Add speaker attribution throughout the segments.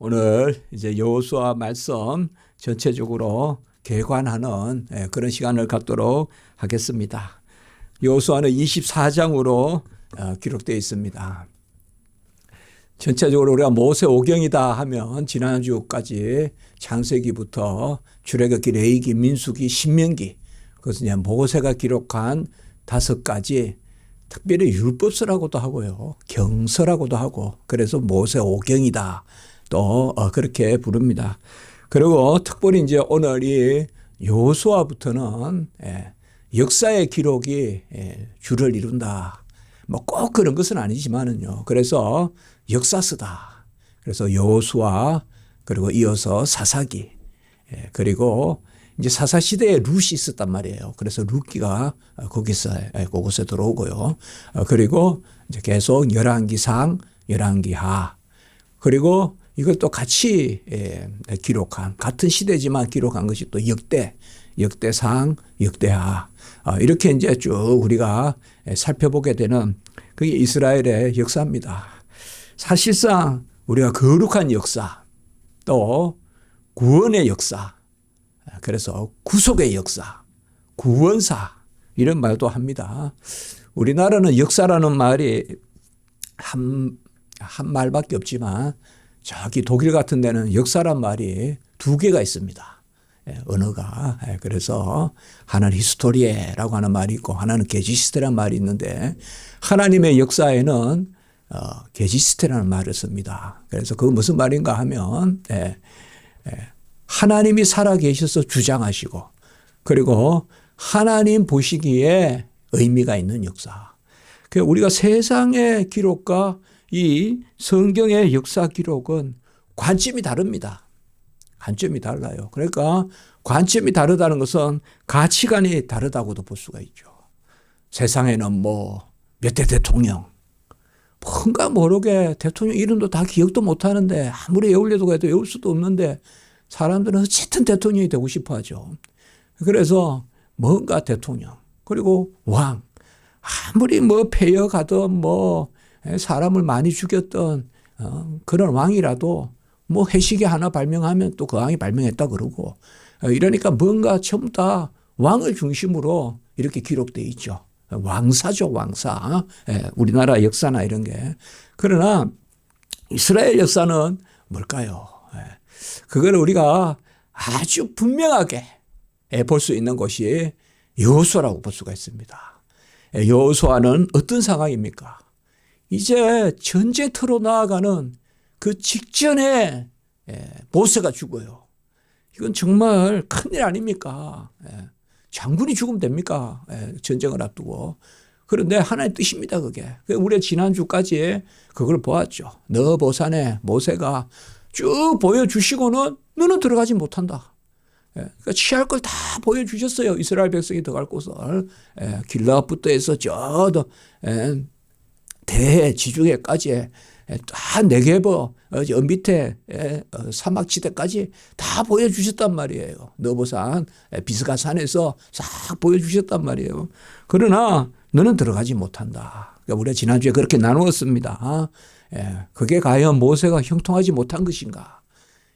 Speaker 1: 오늘 이제 여호수아 말씀 전체적으로 개관하는 그런 시간을 갖도록 하겠습니다. 여호수아는 24장으로 기록되어 있습니다. 전체적으로 우리가 모세오경이다 하면 지난주까지 창세기부터 출애굽기, 레위기, 민수기, 신명기, 그것은 이제 모세가 기록한 5가지, 특별히 율법서라고도 하고요, 경서라고도 하고, 그래서 모세오경이다 또 그렇게 부릅니다. 그리고 특별히 이제 오늘 이 여호수아부터는 역사의 기록이 주를 이룬다. 뭐 꼭 그런 것은 아니지만은요. 그래서 역사서다. 그래서 여호수아, 그리고 이어서 사사기, 그리고 이제 사사 시대에 룻이 있었단 말이에요. 그래서 룻기가 그곳에 들어오고요. 그리고 이제 계속 열왕기상, 열왕기하, 그리고 이걸 또 같이 기록한, 같은 시대지만 기록한 것이 또 역대, 역대상, 역대하, 이렇게 이제 쭉 우리가 살펴보게 되는 그게 이스라엘의 역사입니다. 사실상 우리가 거룩한 역사, 또 구원의 역사, 그래서 구속의 역사, 구원사, 이런 말도 합니다. 우리나라는 역사라는 말이 한 말밖에 없지만 저기 독일 같은 데는 역사란 말이 2개가 있습니다. 언어가. 그래서 하나는 히스토리에라고 하는 말이 있고 하나는 게지시테라는 말이 있는데, 하나님의 역사에는 게지시테라는 말을 씁니다. 그래서 그거 무슨 말인가 하면 하나님이 살아계셔서 주장하시고, 그리고 하나님 보시기에 의미가 있는 역사. 우리가 세상의 기록과 이 성경의 역사 기록은 관점이 다릅니다. 관점이 달라요. 그러니까 관점이 다르다는 것은 가치관이 다르다고도 볼 수가 있죠. 세상에는 뭐 몇 대 대통령, 뭔가 모르게 대통령 이름도 다 기억도 못하는데, 아무리 외우려고 해도 외울 수도 없는데 사람들은 어쨌든 대통령이 되고 싶어 하죠. 그래서 뭔가 대통령, 그리고 왕, 아무리 뭐 폐허가든 뭐 사람을 많이 죽였던 그런 왕이라도 뭐 해시계 하나 발명하면 또 그 왕이 발명했다 그러고, 이러니까 뭔가 전부 다 왕을 중심으로 이렇게 기록되어 있죠. 왕사죠, 왕사. 우리나라 역사나 이런 게. 그러나 이스라엘 역사는 뭘까요? 그걸 우리가 아주 분명하게 볼 수 있는 것이 여호수아라고 볼 수가 있습니다. 여호수아는 어떤 상황입니까? 이제 전쟁터로 나아가는 그 직전에 모세가 죽어요. 이건 정말 큰일 아닙니까? 장군이 죽으면 됩니까? 전쟁을 앞두고. 그런데 하나의 뜻입니다, 그게. 우리가 지난주까지 그걸 보았죠. 너보산에 모세가 쭉 보여주시고는 너는 들어가지 못한다. 그러니까 취할 걸 다 보여주셨어요. 이스라엘 백성이 들어갈 곳을. 길라앗부터 해서 저도 대지중해까지 다 네게버 밑에 사막지대까지 다 보여주셨단 말이에요. 너보산 비스가산에서 싹 보여주셨단 말이에요. 그러나 너는 들어가지 못한다. 그러니까 우리가 지난주에 그렇게 나누었습니다. 그게 과연 모세가 형통하지 못한 것인가?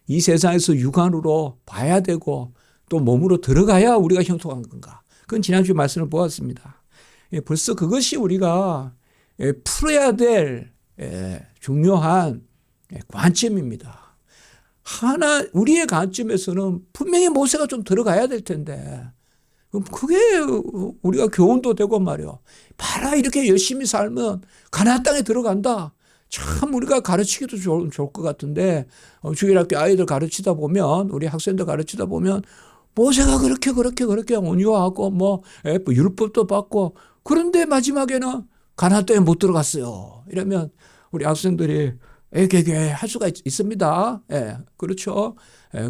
Speaker 1: 이 세상에서 육안으로 봐야 되고 또 몸으로 들어가야 우리가 형통한 건가? 그건 지난주 말씀을 보았습니다. 벌써 그것이 우리가 풀어야 될 중요한 관점입니다. 우리의 관점에서는 분명히 모세가 좀 들어가야 될 텐데, 그게 우리가 교훈도 되고 말이요. 봐라, 이렇게 열심히 살면 가나안 땅에 들어간다. 참 우리가 가르치기도 좋을 것 같은데, 주일학교 아이들 가르치다 보면, 우리 학생들 가르치다 보면 모세가 그렇게 온유하고 뭐 율법도 받고, 그런데 마지막에는 가나안 땅에 못 들어갔어요. 이러면 우리 학생들이 애개개 할 수가 있습니다. 그렇죠.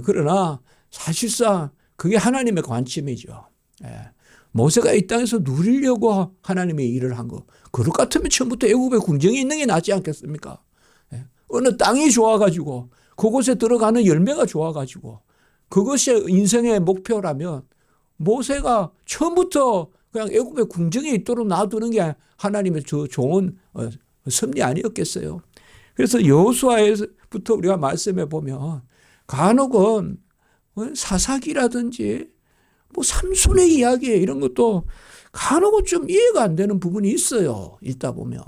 Speaker 1: 그러나 사실상 그게 하나님의 관점이죠. 모세가 이 땅에서 누리려고 하나님이 일을 한 거. 그럴 것 같으면 처음부터 애굽에 궁정이 있는 게 낫지 않겠습니까? 어느 땅이 좋아가지고 그곳에 들어가는 열매가 좋아가지고 그것이 인생의 목표라면 모세가 처음부터 그냥 애굽에 궁정에 있도록 놔두는 게 하나님의 좋은 섭리 아니었겠어요. 그래서 여호수아의 4장부터 우리가 말씀해 보면 간혹은 사사기라든지 뭐 삼손의 이야기 이런 것도 간혹은 좀 이해가 안 되는 부분이 있어요. 읽다 보면.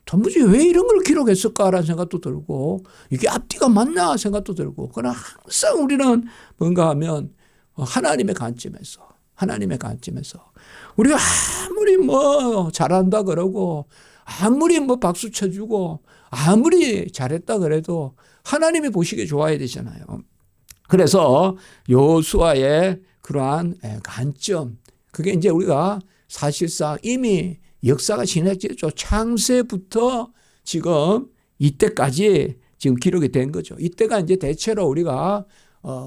Speaker 1: 도무지 왜 이런 걸 기록했을까라는 생각도 들고 이게 앞뒤가 맞나 생각도 들고 그러나 항상 우리는 뭔가 하면 하나님의 관점에서 우리가 아무리 뭐 잘한다 그러고 아무리 뭐 박수 쳐주고 아무리 잘했다 그래도 하나님이 보시기에 좋아야 되잖아요. 그래서 여호수아의 그러한 관점 그게 이제 우리가 사실상 이미 역사가 지났죠. 창세부터 지금 이때까지 지금 기록이 된 거죠. 이때가 이제 대체로 우리가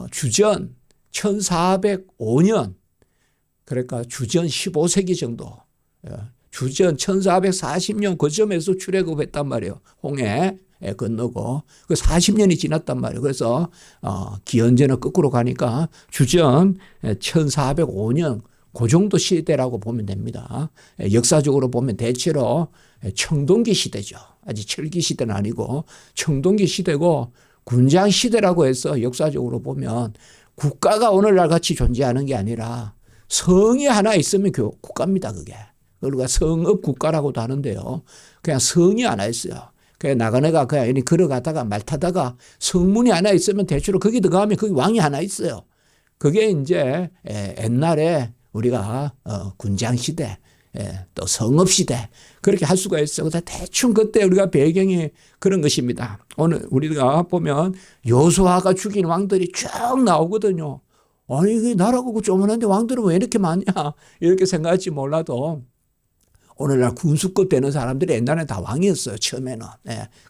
Speaker 1: 주전 1405년 그러니까 주전 15세기 정도 주전 1440년 그 점에서 출애굽했단 말이에요. 홍해 건너고 그 40년이 지났단 말이에요. 그래서 기원전을 거꾸로 가니까 주전 1405년 그 정도 시대라고 보면 됩니다. 역사적으로 보면 대체로 청동기 시대죠. 아직 철기 시대는 아니고 청동기 시대고 군장 시대라고 해서 역사적으로 보면 국가가 오늘날 같이 존재하는 게 아니라 성이 하나 있으면 국가입니다. 그게. 우리가 성읍 국가라고도 하는데요. 그냥 성이 하나 있어요. 그냥 나그네가 그냥 걸어가다가 말 타다가 성문이 하나 있으면 대체로 거기 들어가면 거기 왕이 하나 있어요. 그게 이제 옛날에 우리가 군장시대 또 성읍시대 그렇게 할 수가 있어요. 그래서 대충 그때 우리가 배경이 그런 것입니다. 오늘 우리가 보면 여호수아가 죽인 왕들이 쭉 나오거든요. 아니 그 나라가 조그만한데 왕들은 왜 이렇게 많냐 이렇게 생각할지 몰라도 오늘날 군수급 되는 사람들이 옛날에 다 왕이었어요. 처음에는.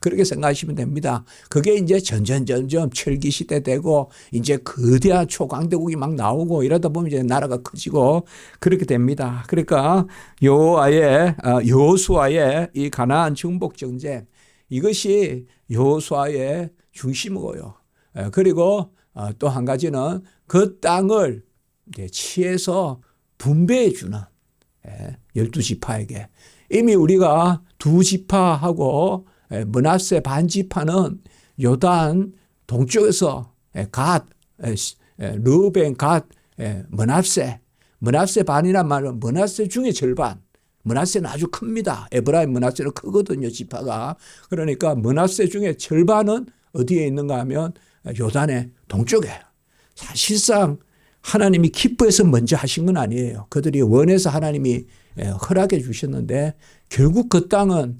Speaker 1: 그렇게 생각하시면 됩니다. 그게 이제 점점 철기 시대 되고 이제 거대한 초강대국이 막 나오고 이러다 보면 이제 나라가 커지고 그렇게 됩니다. 그러니까 여호수아의 이 가나안 정복 전쟁 이것이 여호수아의 중심이고요. 그리고 또 한 가지는 그 땅을 이제 취해서 분배해 주는 12지파에게 이미 우리가 2지파하고 므낫세 반지파는 요단 동쪽에서 갓, 르우벤, 갓, 므낫세 반이란 말은 므낫세 중에 절반. 므낫세는 아주 큽니다. 에브라임 므낫세는 크거든요. 지파가. 그러니까 므낫세 중에 절반은 어디에 있는가 하면 요단의 동쪽에. 사실상 하나님이 기뻐해서 먼저 하신 건 아니에요. 그들이 원해서 하나님이 허락해 주셨는데 결국 그 땅은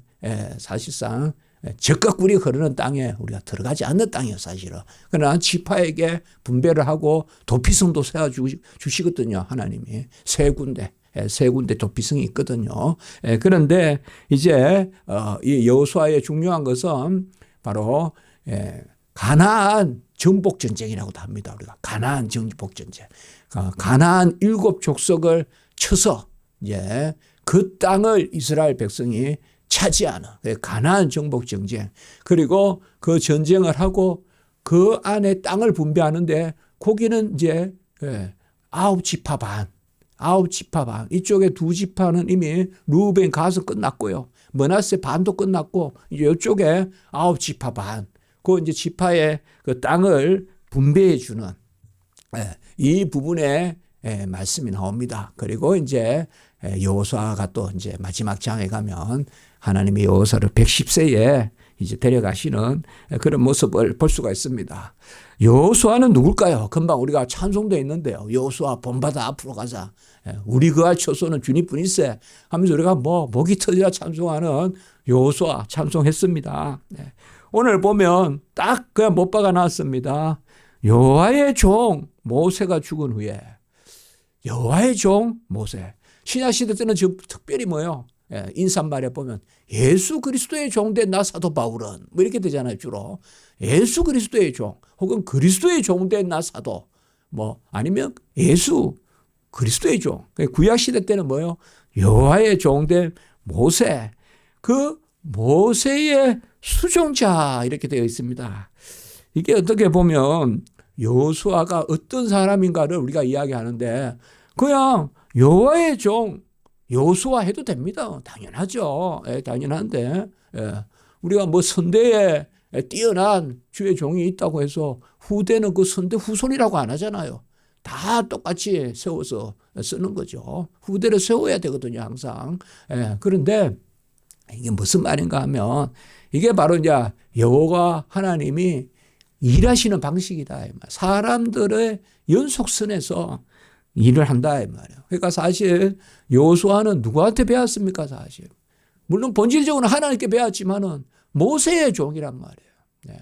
Speaker 1: 사실상 젖과 꿀이 흐르는 땅에 우리가 들어가지 않는 땅이에요. 사실은. 그러나 지파에게 분배를 하고 도피성도 세워주시거든요. 하나님이. 세 군데 도피성이 있거든요. 그런데 이제 이 여호수아의 중요한 것은 바로 가나안 정복전쟁이라고도 합니다. 우리가 가나안 정복전쟁. 가나안 7족속을 쳐서 이제 그 땅을 이스라엘 백성이 차지하는 가나안 정복전쟁. 그리고 그 전쟁을 하고 그 안에 땅을 분배하는데 거기는 이제 9지파 반. 이쪽에 2지파는 이미 루벤 가서 끝났고요. 므낫세 반도 끝났고 이제 이쪽에 9지파 반. 그 이제 지파의 그 땅을 분배해 주는 이 부분에 말씀이 나옵니다. 그리고 이제 여호수아가 또 이제 마지막 장에 가면 하나님이 여호수아를 110세에 이제 데려가시는 그런 모습을 볼 수가 있습니다. 여호수아는 누굴까요? 금방 우리가 찬송도 있는데요. 여호수아 본받아 앞으로 가자. 우리 그할 처소는 주님뿐이세 하면서 우리가 목이 터지라 찬송하는 여호수아 찬송했습니다. 오늘 보면 딱 그냥 못 박아 놨습니다. 여호와의 종 모세가 죽은 후에 여호와의 종 모세. 신약시대 때는 지금 특별히 뭐예요? 인사말에 보면 예수 그리스도의 종된 나 사도 바울은 뭐 이렇게 되잖아요. 주로 예수 그리스도의 종 혹은 그리스도의 종된 나 사도 뭐 아니면 예수 그리스도의 종. 구약시대 때는 뭐예요? 여호와의 종된 모세. 그 모세의 수종자 이렇게 되어 있습니다. 이게 어떻게 보면 여호수아가 어떤 사람인가를 우리가 이야기하는데 그냥 여호와의 종 여호수아 해도 됩니다. 당연하죠. 당연한데 우리가 뭐 선대의 뛰어난 주의 종이 있다고 해서 후대는 그 선대 후손이라고 안 하잖아요. 다 똑같이 세워서 쓰는 거죠. 후대를 세워야 되거든요, 항상. 그런데 이게 무슨 말인가 하면 이게 바로 이제 여호와 하나님이 일하시는 방식이다. 사람들의 연속선에서 일을 한다 이 말이에요. 그러니까 사실 여호수아는 누구한테 배웠습니까? 사실 물론 본질적으로는 하나님께 배웠지만은 모세의 종이란 말이에요. 네.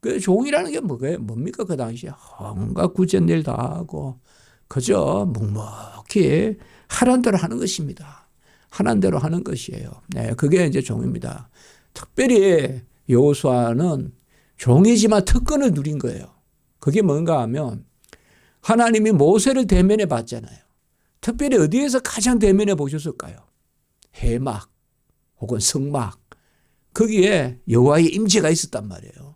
Speaker 1: 그 종이라는 게 뭡니까? 그 당시에 온갖 굳은 일 다 하고 그저 묵묵히 하란 대로 하는 것입니다. 하란 대로 하는 것이에요. 네. 그게 이제 종입니다. 특별히 여호수아는 종이지만 특권을 누린 거예요. 그게 뭔가 하면 하나님이 모세를 대면해 봤잖아요. 특별히 어디에서 가장 대면해 보셨을까요? 해막 혹은 성막. 거기에 여호와의 임재가 있었단 말이에요.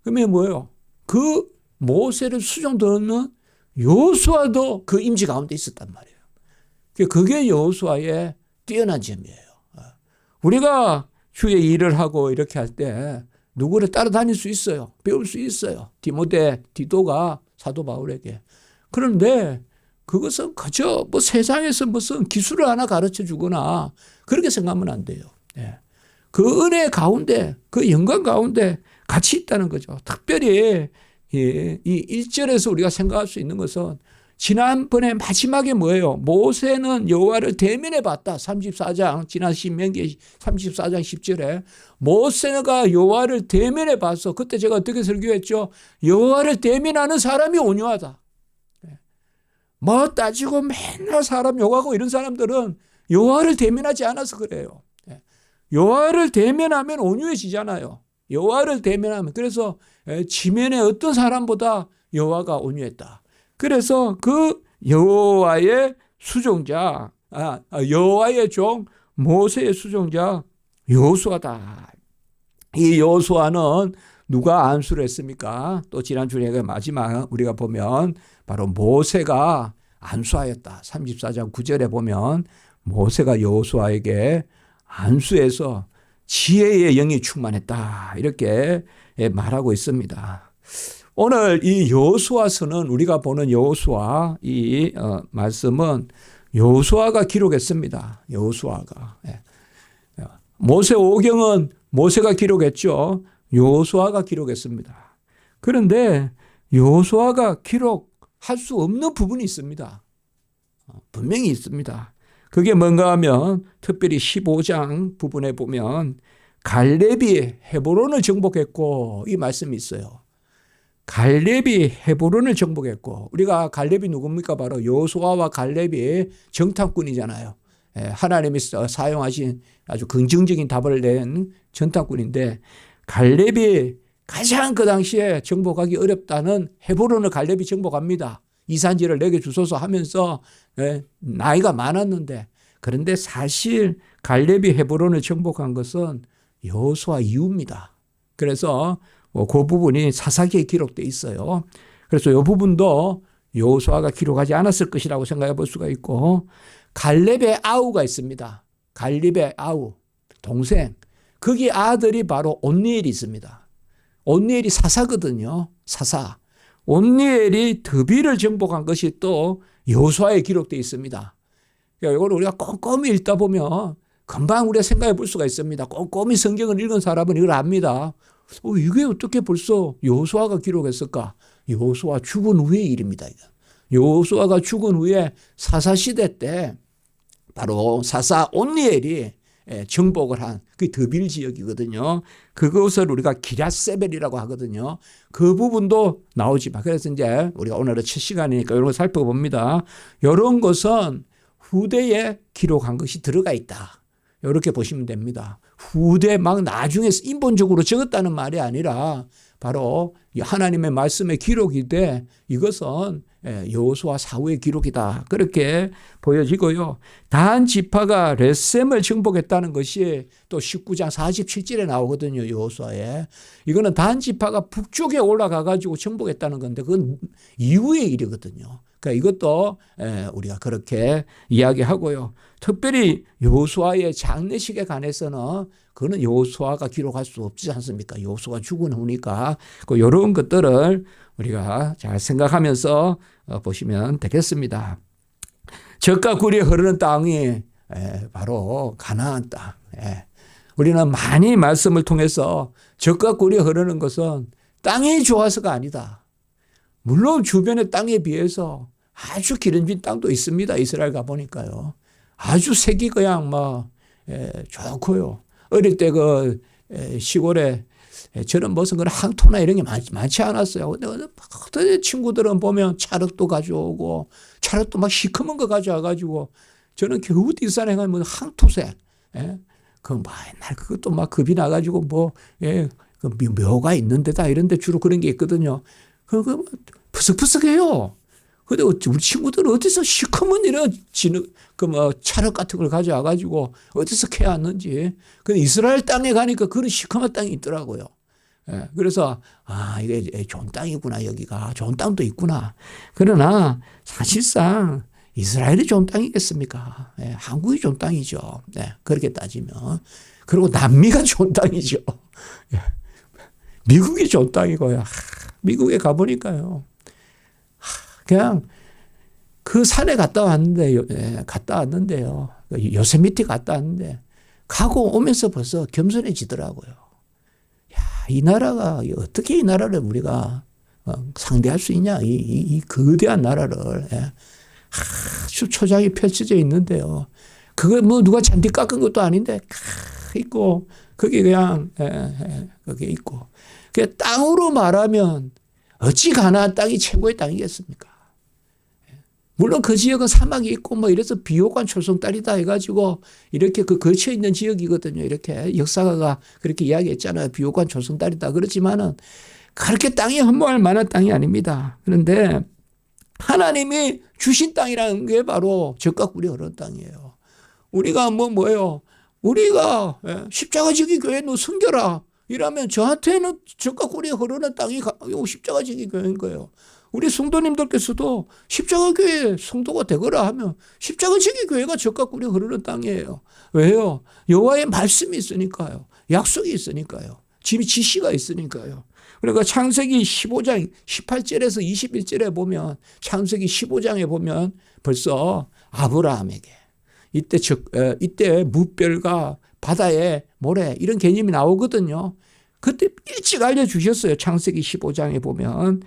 Speaker 1: 그러면 뭐예요? 그 모세를 수종드는 여호수아도 그 임재 가운데 있었단 말이에요. 그게 여호수아의 뛰어난 점이에요. 우리가 주의 일을 하고 이렇게 할 때 누구를 따라다닐 수 있어요. 배울 수 있어요. 디도가 사도 바울에게. 그런데 그것은 그저 뭐 세상에서 무슨 기술을 하나 가르쳐 주거나 그렇게 생각하면 안 돼요. 네. 그 은혜 가운데, 그 영광 가운데 같이 있다는 거죠. 특별히 이 1절에서 우리가 생각할 수 있는 것은 지난번에 마지막에 뭐예요? 모세는 여호와를 대면해 봤다. 34장 지난 신명기 34장 10절에 모세가 여호와를 대면해 봐서 그때 제가 어떻게 설교했죠? 여호와를 대면하는 사람이 온유하다. 뭐 따지고 맨날 사람 욕하고 이런 사람들은 여호와를 대면하지 않아서 그래요. 여호와를 대면하면 온유해지잖아요. 여호와를 대면하면. 그래서 지면에 어떤 사람보다 여호와가 온유했다. 그래서 그 여호와의 수종자, 여호와의 종 모세의 수종자 여호수아다. 이 여호수아는 누가 안수를 했습니까? 또 지난주에 마지막 우리가 보면 바로 모세가 안수하였다. 34장 9절에 보면 모세가 여호수아에게 안수해서 지혜의 영이 충만했다. 이렇게 말하고 있습니다. 오늘 이 여호수아서는 우리가 보는 여호수아 이 말씀은 여호수아가 기록했습니다. 여호수아가. 모세 오경은 모세가 기록했죠. 여호수아가 기록했습니다. 그런데 여호수아가 기록할 수 없는 부분이 있습니다. 분명히 있습니다. 그게 뭔가 하면 특별히 15장 부분에 보면 갈렙이 헤브론을 정복했고 이 말씀이 있어요. 갈렙이 헤브론을 정복했고 우리가 갈렙이 누굽니까? 바로 여호수아와 갈렙이 정탐꾼이잖아요. 하나님이 사용하신 아주 긍정적인 답을 낸 정탐꾼인데 갈렙이 가장 그 당시에 정복하기 어렵다는 헤브론을 갈렙이 정복합니다. 이산지를 내게 주소서 하면서 나이가 많았는데 그런데 사실 갈렙이 헤브론을 정복한 것은 여호수아 이후입니다. 그래서 그 부분이 사사기에 기록되어 있어요. 그래서 이 부분도 여호수아가 기록하지 않았을 것이라고 생각해 볼 수가 있고 갈렙의 아우가 있습니다. 갈렙의 아우 동생. 거기 아들이 바로 온니엘이 있습니다. 온니엘이 사사거든요. 사사. 온니엘이 드비를 정복한 것이 또 여호수아에 기록되어 있습니다. 이걸 우리가 꼼꼼히 읽다 보면 금방 우리가 생각해 볼 수가 있습니다. 꼼꼼히 성경을 읽은 사람은 이걸 압니다. 이게 어떻게 벌써 여호수아가 기록했을까? 여호수아 죽은 후의 일입니다. 여호수아가 죽은 후에 사사시대 때 바로 사사 온니엘이 정복을 한 그 드빌 지역이거든요. 그것을 우리가 기랴세벨이라고 하거든요. 그 부분도 나오지만 그래서 이제 우리가 오늘은 첫 시간이니까 이런 거 살펴봅니다. 이런 것은 후대에 기록한 것이 들어가 있다. 이렇게 보시면 됩니다. 후대 막 나중에 인본적으로 적었다는 말이 아니라 바로 하나님의 말씀의 기록이 돼 이것은 여호수아 사후의 기록이다. 그렇게 보여지고요. 단 지파가 렛셈을 정복했다는 것이 또 19장 47절에 나오거든요. 여호수아에. 이거는 단 지파가 북쪽에 올라가 가지고 정복했다는 건데 그건 이후의 일이거든요. 그러니까 이것도 우리가 그렇게 이야기하고요. 특별히 여호수아의 장례식에 관해서는 그거는 여호수아가 기록할 수 없지 않습니까? 여호수아가 죽은 후니까 이런 것들을 우리가 잘 생각하면서 보시면 되겠습니다. 젖과 꿀이 흐르는 땅이 바로 가나안 땅. 우리는 많이 말씀을 통해서 젖과 꿀이 흐르는 것은 땅이 좋아서가 아니다. 물론 주변의 땅에 비해서 아주 기름진 땅도 있습니다. 이스라엘 가보니까요. 아주 색이 그냥 좋고요. 어릴 때 시골에 저는 무슨 그런 항토나 이런 게 많지 않았어요. 근데 친구들은 보면 찰흙도 가져오고 찰흙도 막 시커먼 거 가져와가지고 저는 겨우 뒷산에 가면 항토색. 옛날 그것도 막 겁이 나가지고 묘가 있는 데다 이런 데 주로 그런 게 있거든요. 그거 푸석푸석해요. 근데 우리 친구들은 어디서 시커먼 이런 찰흙 같은 걸 가져와가지고 어디서 캐왔는지. 근데 이스라엘 땅에 가니까 그런 시커먼 땅이 있더라고요. 그래서 이게 좋은 땅이구나. 여기가 좋은 땅도 있구나. 그러나 사실상 이스라엘이 좋은 땅이겠습니까? 한국이 좋은 땅이죠. 그렇게 따지면. 그리고 남미가 좋은 땅이죠. 미국이 좋은 땅이고요. 미국에 가보니까요. 그냥 그 산에 갔다 왔는데요. 요세미티 갔다 왔는데 가고 오면서 벌써 겸손해지더라고요. 이 나라가 어떻게 이 나라를 우리가 상대할 수 있냐. 이 거대한 나라를. 아주 초장이 펼쳐져 있는데요. 그거 누가 잔디 깎은 것도 아닌데 있고 거기 그냥 거기 있고. 땅으로 말하면 어찌 가나안 땅이 최고의 땅이겠습니까? 물론 그 지역은 사막이 있고 이래서 비옥한 초승달이다 해가지고 이렇게 걸쳐 있는 지역이거든요. 이렇게 역사가가 그렇게 이야기했잖아요. 비옥한 초승달이다. 그렇지만은 그렇게 땅이 허무할 만한 땅이 아닙니다. 그런데 하나님이 주신 땅이라는 게 바로 젖과 꿀이 흐르는 땅이에요. 우리가 뭐예요? 우리가 십자가 지기 교회 너 섬겨라. 이러면 저한테는 젖과 꿀이 흐르는 땅이 십자가 지기 교회인 거예요. 우리 성도님들께서도 십자가 교회 성도가 되거라 하면 십자가 지기 교회가 젖과 꿀이 흐르는 땅이에요. 왜요? 여호와의 말씀이 있으니까요. 약속이 있으니까요. 지시가 있으니까요. 그러니까 창세기 15장 18절에서 21절에 보면 창세기 15장에 보면 벌써 아브라함에게 이때 무별과 바다의 모래 이런 개념이 나오거든요. 그때 일찍 알려주셨어요. 창세기 15장에 보면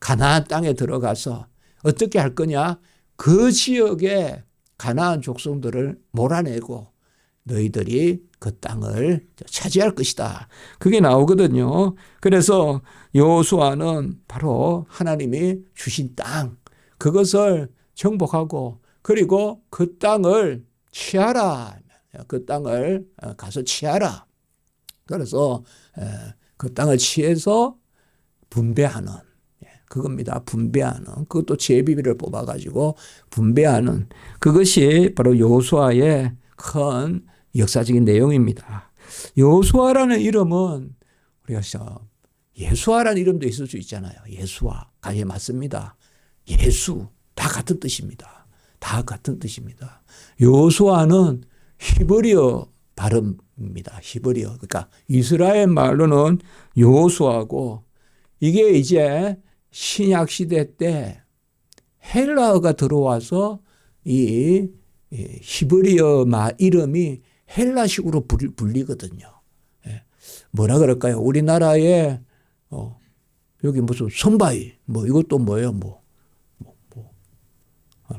Speaker 1: 가나안 땅에 들어가서 어떻게 할 거냐. 그 지역의 가나안 족속들을 몰아내고 너희들이 그 땅을 차지할 것이다. 그게 나오거든요. 그래서 여호수아는 바로 하나님이 주신 땅 그것을 정복하고 그리고 그 땅을 취하라. 그 땅을 가서 취하라. 그래서 그 땅을 취해서 분배하는 그겁니다. 분배하는 그것도 제비비를 뽑아가지고 분배하는 그것이 바로 여호수아의 큰 역사적인 내용입니다. 여호수아라는 이름은 우리가 예수아라는 이름도 있을 수 있잖아요. 예수아 가에 맞습니다. 예수 다 같은 뜻입니다. 다 같은 뜻입니다. 여호수아는 히브리어 발음입니다. 히브리어 그러니까 이스라엘 말로는 여호수아고 이게 이제 신약 시대 때 헬라어가 들어와서 이 히브리어 이름이 헬라식으로 불리거든요. 뭐라 그럴까요? 우리나라에 여기 무슨 선바위 이것도 뭐예요?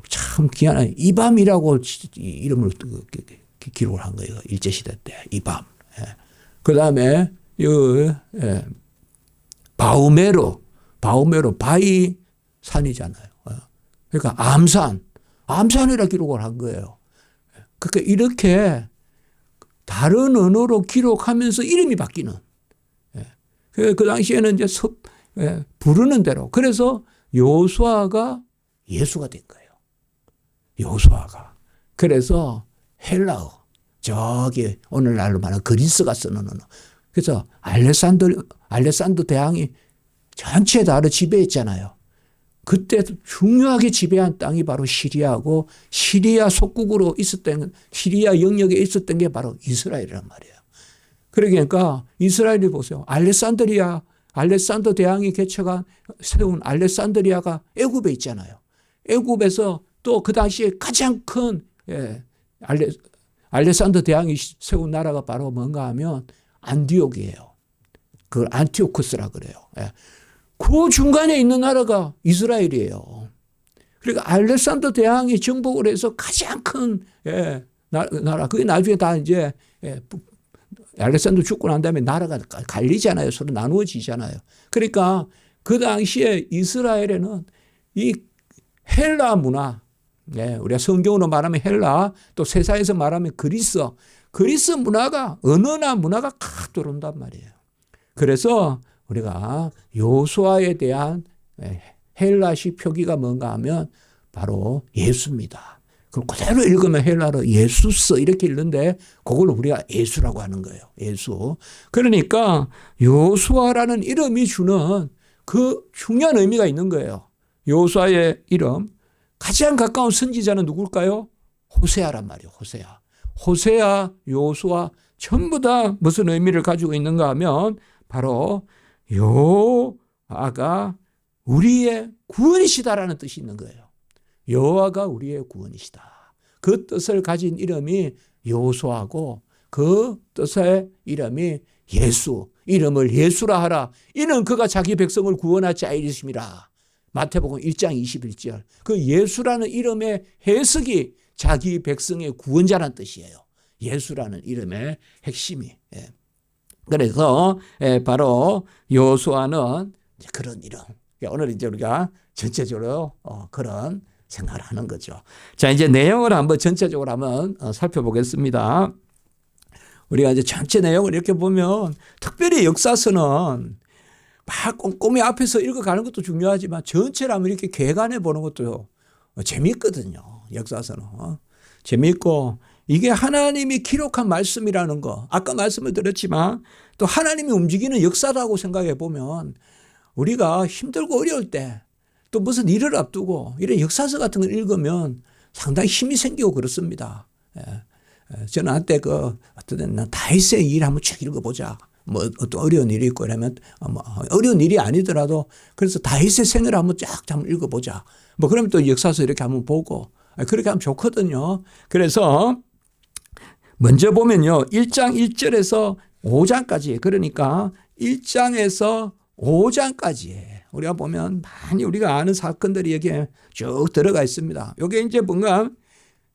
Speaker 1: 참 귀한 이밤이라고 이름을 기록을 한 거예요. 일제시대 때 이밤. 그 다음에 바우메로 바위 산이잖아요. 그러니까 암산이라 기록을 한 거예요. 그러니까 이렇게 다른 언어로 기록하면서 이름이 바뀌는. 그 당시에는 이제 부르는 대로. 그래서 여호수아가 예수가 된 거예요. 여호수아가. 그래서 헬라어. 저기 오늘날로 말하는 그리스가 쓰는 언어. 그래서 알렉산더 대왕이 전체 나라를 지배했잖아요. 그때 중요하게 지배한 땅이 바로 시리아고 시리아 속국으로 있었던 시리아 영역에 있었던 게 바로 이스라엘이란 말이에요. 그러니까 이스라엘이 보세요. 알렉산더 대왕이 세운 알렉산드리아가 애굽에 있잖아요. 애굽에서 또 그 당시에 가장 큰 알렉산더 대왕이 세운 나라가 바로 뭔가 하면 안디옥이에요. 그걸 안티오쿠스라 그래요. 그 중간에 있는 나라가 이스라엘이에요. 그러니까 알렉산더 대왕이 정복을 해서 가장 큰 나라. 그게 나중에 다 이제 알렉산더 죽고 난 다음에 나라가 갈리잖아요. 서로 나누어지잖아요. 그러니까 그 당시에 이스라엘에는 이 헬라 문화, 우리가 성경으로 말하면 헬라, 또 세상에서 말하면 그리스 문화가 언어나 문화가 칵 들어온단 말이에요. 그래서 우리가 여호수아에 대한 헬라식 표기가 뭔가 하면 바로 예수입니다. 그걸 그대로 읽으면 헬라로 예수스 이렇게 읽는데 그걸 우리가 예수라고 하는 거예요. 예수. 그러니까 여호수아라는 이름이 주는 그 중요한 의미가 있는 거예요. 여호수아의 이름. 가장 가까운 선지자는 누굴까요? 호세아란 말이에요. 호세아, 여호수아 전부 다 무슨 의미를 가지고 있는가 하면 바로 여호와가 우리의 구원이시다라는 뜻이 있는 거예요. 여호와가 우리의 구원이시다. 그 뜻을 가진 이름이 여호수아고 그 뜻의 이름이 예수. 이름을 예수라 하라. 이는 그가 자기 백성을 구원할 자이심이라. 마태복음 1장 21절. 그 예수라는 이름의 해석이 자기 백성의 구원자라는 뜻이에요. 예수라는 이름의 핵심이. 그래서 바로 여호수아는 그런 이름. 오늘 이제 우리가 전체적으로 그런 생각을 하는 거죠. 자, 이제 내용을 한번 전체적으로 한번 살펴보겠습니다. 우리가 이제 전체 내용을 이렇게 보면 특별히 역사서는 막 꼼꼼히 앞에서 읽어가는 것도 중요하지만 전체를 한번 이렇게 개관해 보는 것도 재미있거든요. 역사서는. 재미있고 이게 하나님이 기록한 말씀이라는 거 아까 말씀을 드렸지만 또 하나님이 움직이는 역사라고 생각해 보면 우리가 힘들고 어려울 때 또 무슨 일을 앞두고 이런 역사서 같은 걸 읽으면 상당히 힘이 생기고 그렇습니다. 저는 한때 어떤 다윗의 일 한번 책 읽어보자. 뭐 어떤 어려운 일이 있고 그러면 어려운 일이 아니더라도 그래서 다윗의 생애를 한번 쫙 한번 읽어보자. 뭐 그러면 또 역사서 이렇게 한번 보고 그렇게 하면 좋거든요. 그래서 먼저 보면요. 1장 1절에서 5장까지 그러니까 1장에서 5장까지 우리가 보면 많이 우리가 아는 사건들이 여기에 쭉 들어가 있습니다. 이게 이제 뭔가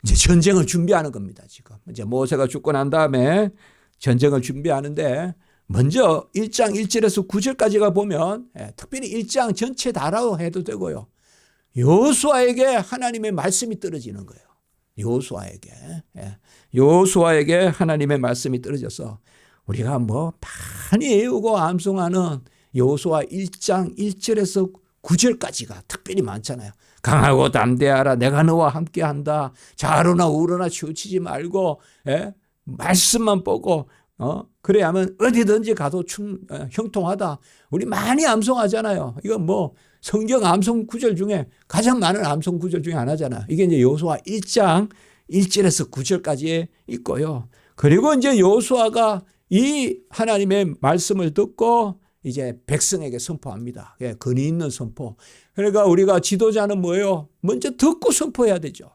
Speaker 1: 이제 전쟁을 준비하는 겁니다. 지금 이제 모세가 죽고 난 다음에 전쟁을 준비하는데 먼저 1장 1절에서 9절까지가 보면 특별히 1장 전체 다라고 해도 되고요. 여호수아에게 하나님의 말씀이 떨어지는 거예요. 여호수아에게 하나님의 말씀이 떨어져서 우리가 뭐 많이 외우고 암송하는 여호수아 1장 1절에서 9절까지가 특별히 많잖아요. 강하고 담대하라 내가 너와 함께한다. 좌로나 우로나 치우치지 말고 말씀만 보고 그래야만 어디든지 가도 형통하다. 우리 많이 암송하잖아요. 이건 뭐 성경 암송 구절 중에 가장 많은 암송 구절 중에 하나잖아요. 이게 이제 여호수아 1장 1절에서 9절까지 있고요. 그리고 이제 여호수아가 이 하나님의 말씀을 듣고 이제 백성에게 선포합니다. 근위 있는 선포. 그러니까 우리가 지도자는 뭐예요? 먼저 듣고 선포해야 되죠.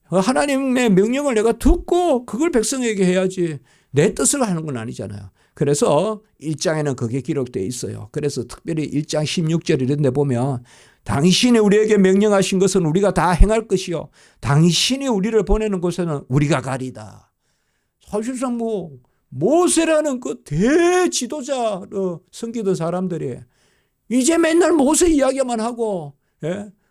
Speaker 1: 하나님의 명령을 내가 듣고 그걸 백성에게 해야지 내 뜻을 하는 건 아니잖아요. 그래서 1장에는 그게 기록되어 있어요. 그래서 특별히 1장 16절 이런 데 보면 당신이 우리에게 명령하신 것은 우리가 다 행할 것이요. 당신이 우리를 보내는 곳에는 우리가 가리다. 사실상 모세라는 그 대지도자로 섬기던 사람들이 이제 맨날 모세 이야기만 하고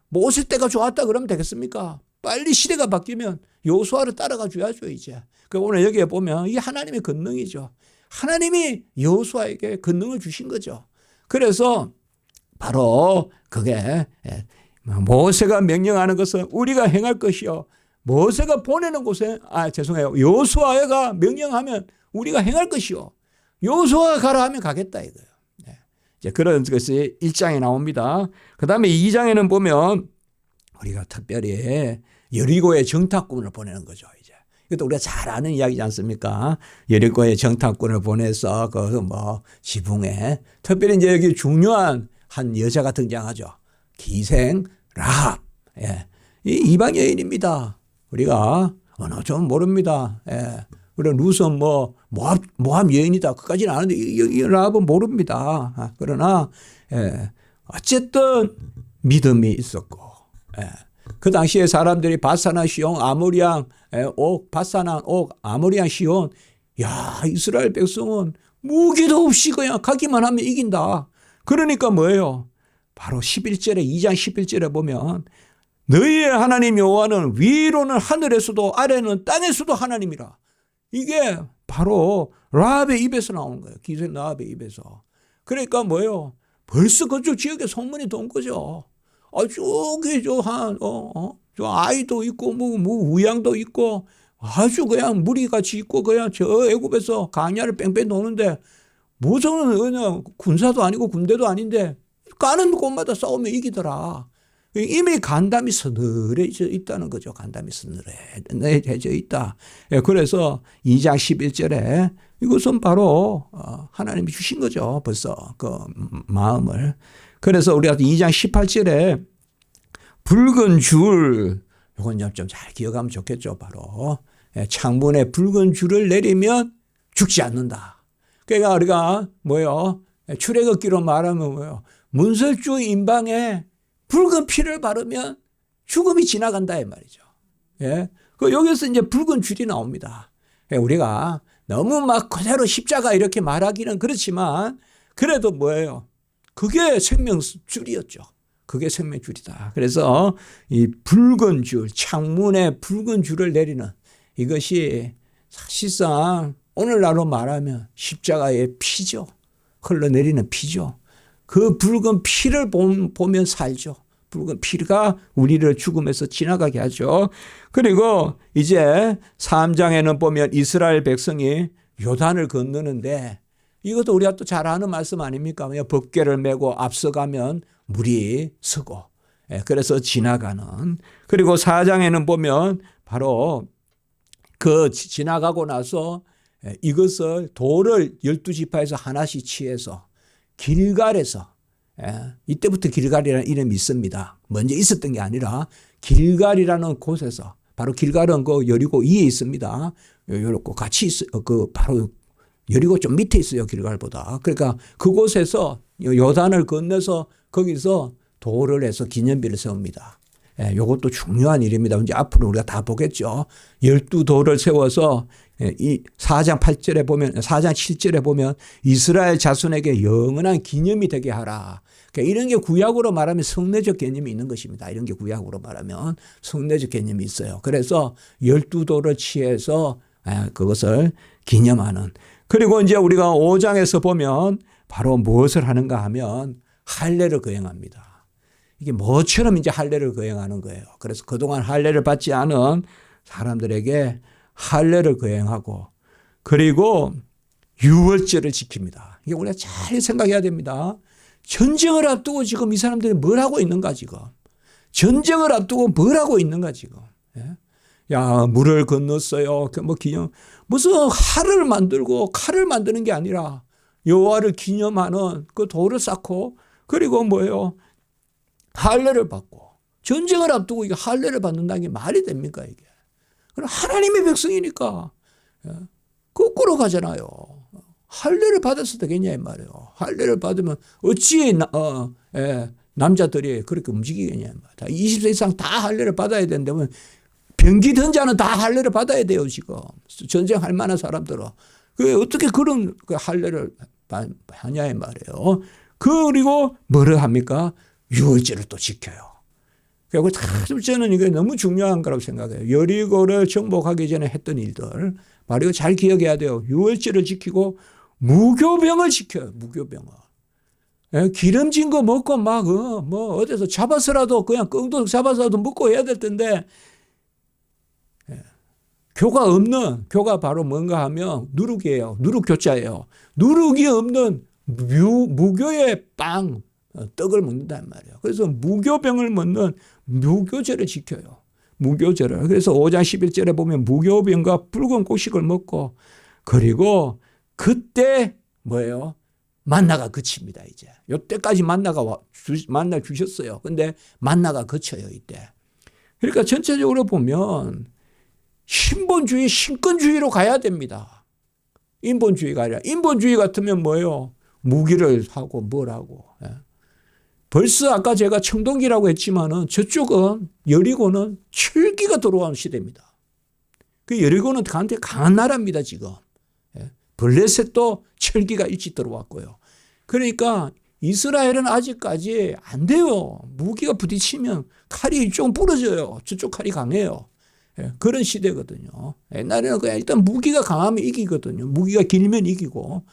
Speaker 1: 모세 때가 좋았다 그러면 되겠습니까? 빨리 시대가 바뀌면 여호수아를 따라가 줘야죠 이제. 오늘 여기에 보면 이게 하나님의 권능이죠. 하나님이 여호수아에게 권능을 주신 거죠. 그래서 바로 그게 모세가 명령하는 것은 우리가 행할 것이요. 모세가 보내는 곳에 여호수아가 명령하면 우리가 행할 것이요. 여호수아가 가라 하면 가겠다 이거예요. 이제 그런 것이 1장에 나옵니다. 그 다음에 2장에는 보면 우리가 특별히 여리고의 정탐꾼을 보내는 거죠. 이제 이것도 우리가 잘 아는 이야기지 않습니까? 여리고의 정탐꾼을 보내서 그 뭐 지붕에 특별히 이제 여기 중요한 한 여자가 등장하죠. 기생 라합. 예. 이 이방 여인입니다. 우리가 언어 좀 모릅니다. 예. 그래 루스는 뭐 모함 여인이다. 그까지는 아는데 이 라합은 모릅니다. 그러나 예. 어쨌든 믿음이 있었고. 예. 그 당시에 사람들이 바사나 시온 아모리양 옥 바사나 옥 아모리양 시온 야 이스라엘 백성은 무기도 없이 그냥 가기만 하면 이긴다. 그러니까 뭐예요? 바로 11절에 2장 11절에 보면 너희의 하나님 여호와는 위로는 하늘에서도 아래는 땅에서도 하나님이라. 이게 바로 라합의 입에서 나오는 거예요. 기생 라합의 입에서. 그러니까 뭐예요? 벌써 그쪽 지역에 소문이 돈 거죠. 저기 저 아이도 있고 뭐 우양도 있고 아주 그냥 무리같이 있고 그냥 저 애굽에서 광야를 뺑뺑 도는데 무슨 그냥 군사도 아니고 군대도 아닌데 가는 곳마다 싸우면 이기더라. 이미 간담이 서늘해져 있다는 거죠. 간담이 서늘해져 있다. 그래서 2장 11절에 이것은 바로 하나님이 주신 거죠. 벌써 그 마음을. 그래서 우리가 2장 18절에 붉은 줄, 이건 좀 잘 기억하면 좋겠죠. 바로 창문에 붉은 줄을 내리면 죽지 않는다. 그러니까 우리가 뭐요? 출애굽기로 말하면 뭐요? 문설주 임방에 붉은 피를 바르면 죽음이 지나간다 이 말이죠. 예. 여기서 이제 붉은 줄이 나옵니다. 우리가 너무 막 그대로 십자가 이렇게 말하기는 그렇지만 그래도 뭐예요? 그게 생명줄이었죠. 그게 생명줄이다. 그래서 이 붉은 줄, 창문에 붉은 줄을 내리는 이것이 사실상 오늘날로 말하면 십자가의 피죠. 흘러내리는 피죠. 그 붉은 피를 보면 살죠. 붉은 피가 우리를 죽음에서 지나가게 하죠. 그리고 이제 3장에는 보면 이스라엘 백성이 요단을 건너는데 이것도 우리가 또 잘 아는 말씀 아닙니까? 법궤를 메고 앞서가면 물이 서고 그래서 지나가는. 그리고 4장에는 보면 바로 그 지나가고 나서 이것을 돌을 12지파에서 하나씩 취해서 길갈에서 이때부터 길갈이라는 이름이 있습니다. 먼저 있었던 게 아니라 길갈이라는 곳에서 바로 길갈은 그 여리고 위에 있습니다. 이렇게 같이 그 바로 여리고 좀 밑에 있어요. 길갈보다. 그러니까 그곳에서 요단을 건너서 거기서 돌을 해서 기념비를 세웁니다. 이것도 중요한 일입니다. 이제 앞으로 우리가 다 보겠죠. 12돌을 세워서 이 4장 8절에 보면 4장 7절에 보면 이스라엘 자손에게 영원한 기념이 되게 하라. 그러니까 이런 게 구약으로 말하면 성례적 개념이 있는 것입니다. 이런 게 구약으로 말하면 성례적 개념이 있어요. 그래서 12돌을 취해서 그것을 기념하는. 그리고 이제 우리가 5장에서 보면 바로 무엇을 하는가 하면 할례를 거행합니다. 이게 뭐처럼 이제 할례를 거행하는 거예요. 그래서 그동안 할례를 받지 않은 사람들에게 할례를 거행하고 그리고 유월절을 지킵니다. 이게 우리가 잘 생각해야 됩니다. 전쟁을 앞두고 지금 이 사람들이 뭘 하고 있는가 지금. 전쟁을 앞두고 뭘 하고 있는가 지금. 야 물을 건넜어요. 뭐 기념 무슨 칼을 만들고 칼을 만드는 게 아니라 여호와를 기념하는 그 돌을 쌓고 그리고 뭐예요? 할례를 받고 전쟁을 앞두고 이게 할례를 받는다는 게 말이 됩니까 이게? 그럼 하나님의 백성이니까 거꾸로 가잖아요. 할례를 받아서 되겠냐 이 말이에요. 할례를 받으면 어찌 남자들이 그렇게 움직이겠냐 이 말이에요. 20세 이상 다 할례를 받아야 되는데 병기든 자는 다 할례를 받아야 돼요 지금. 전쟁할 만한 사람들은. 어떻게 그런 할례를 하냐 이 말이에요. 그리고 뭐를 합니까? 유월절을 또 지켜요. 그리고 저는 이게 너무 중요한 거라고 생각해요. 여리고를 정복하기 전에 했던 일들. 바로 이거 잘 기억해야 돼요. 유월절을 지키고 무교병을 지켜요. 무교병을. 기름진 거 먹고 막 뭐 어디서 잡아서라도 그냥 끙도 잡아서라도 먹고 해야 될 텐데 교가 바로 뭔가 하면 누룩이에요. 누룩 교자예요. 누룩이 없는 무교의 떡을 먹는단 말이에요. 그래서 무교병을 먹는 무교절을 지켜요. 무교절을. 그래서 5장 11절에 보면 무교병과 붉은 곡식을 먹고, 그리고 그때 뭐예요? 만나가 그칩니다. 이제 이때까지 만나 주셨어요. 근데 만나가 그쳐요. 이때. 그러니까 전체적으로 보면 신본주의, 신권주의로 가야 됩니다. 인본주의가 아니라. 인본주의 같으면 뭐예요? 무기를 하고 뭘 하고. 벌써 아까 제가 청동기라고 했지만은 저쪽은 여리고는 철기가 들어온 시대입니다. 그 여리고는 강한 나라입니다. 지금. 블레셋도 철기가 일찍 들어왔고요. 그러니까 이스라엘은 아직까지 안 돼요. 무기가 부딪히면 칼이 이쪽 부러져요. 저쪽 칼이 강해요. 그런 시대거든요. 옛날에는 그냥 일단 무기가 강하면 이기거든요. 무기가 길면 이기고.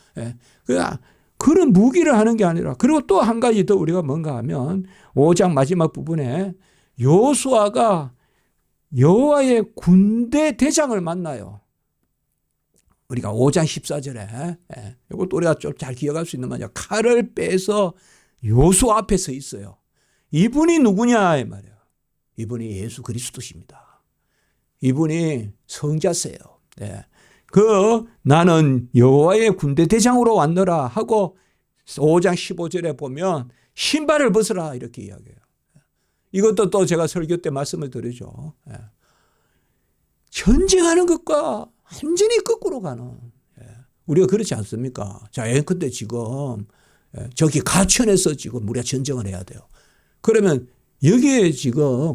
Speaker 1: 그런 무기를 하는 게 아니라, 그리고 또 한 가지 더 우리가 뭔가 하면 5장 마지막 부분에 여호수아가 여호와의 군대 대장을 만나요. 우리가 5장 14절에 이것도 우리가 좀 잘 기억할 수 있는 말이야. 칼을 빼서 여호수아 앞에 서 있어요. 이분이 누구냐 이 말이에요. 이분이 예수 그리스도십니다. 이분이 성자세요. 나는 여호와의 군대 대장으로 왔노라 하고 5장 15절에 보면 신발을 벗으라 이렇게 이야기해요. 이것도 또 제가 설교 때 말씀을 드리죠. 전쟁하는 것과 완전히 거꾸로 가는. 우리가 그렇지 않습니까? 자, 근데 지금 저기 가천에서 지금 우리가 전쟁을 해야 돼요. 그러면 여기에 지금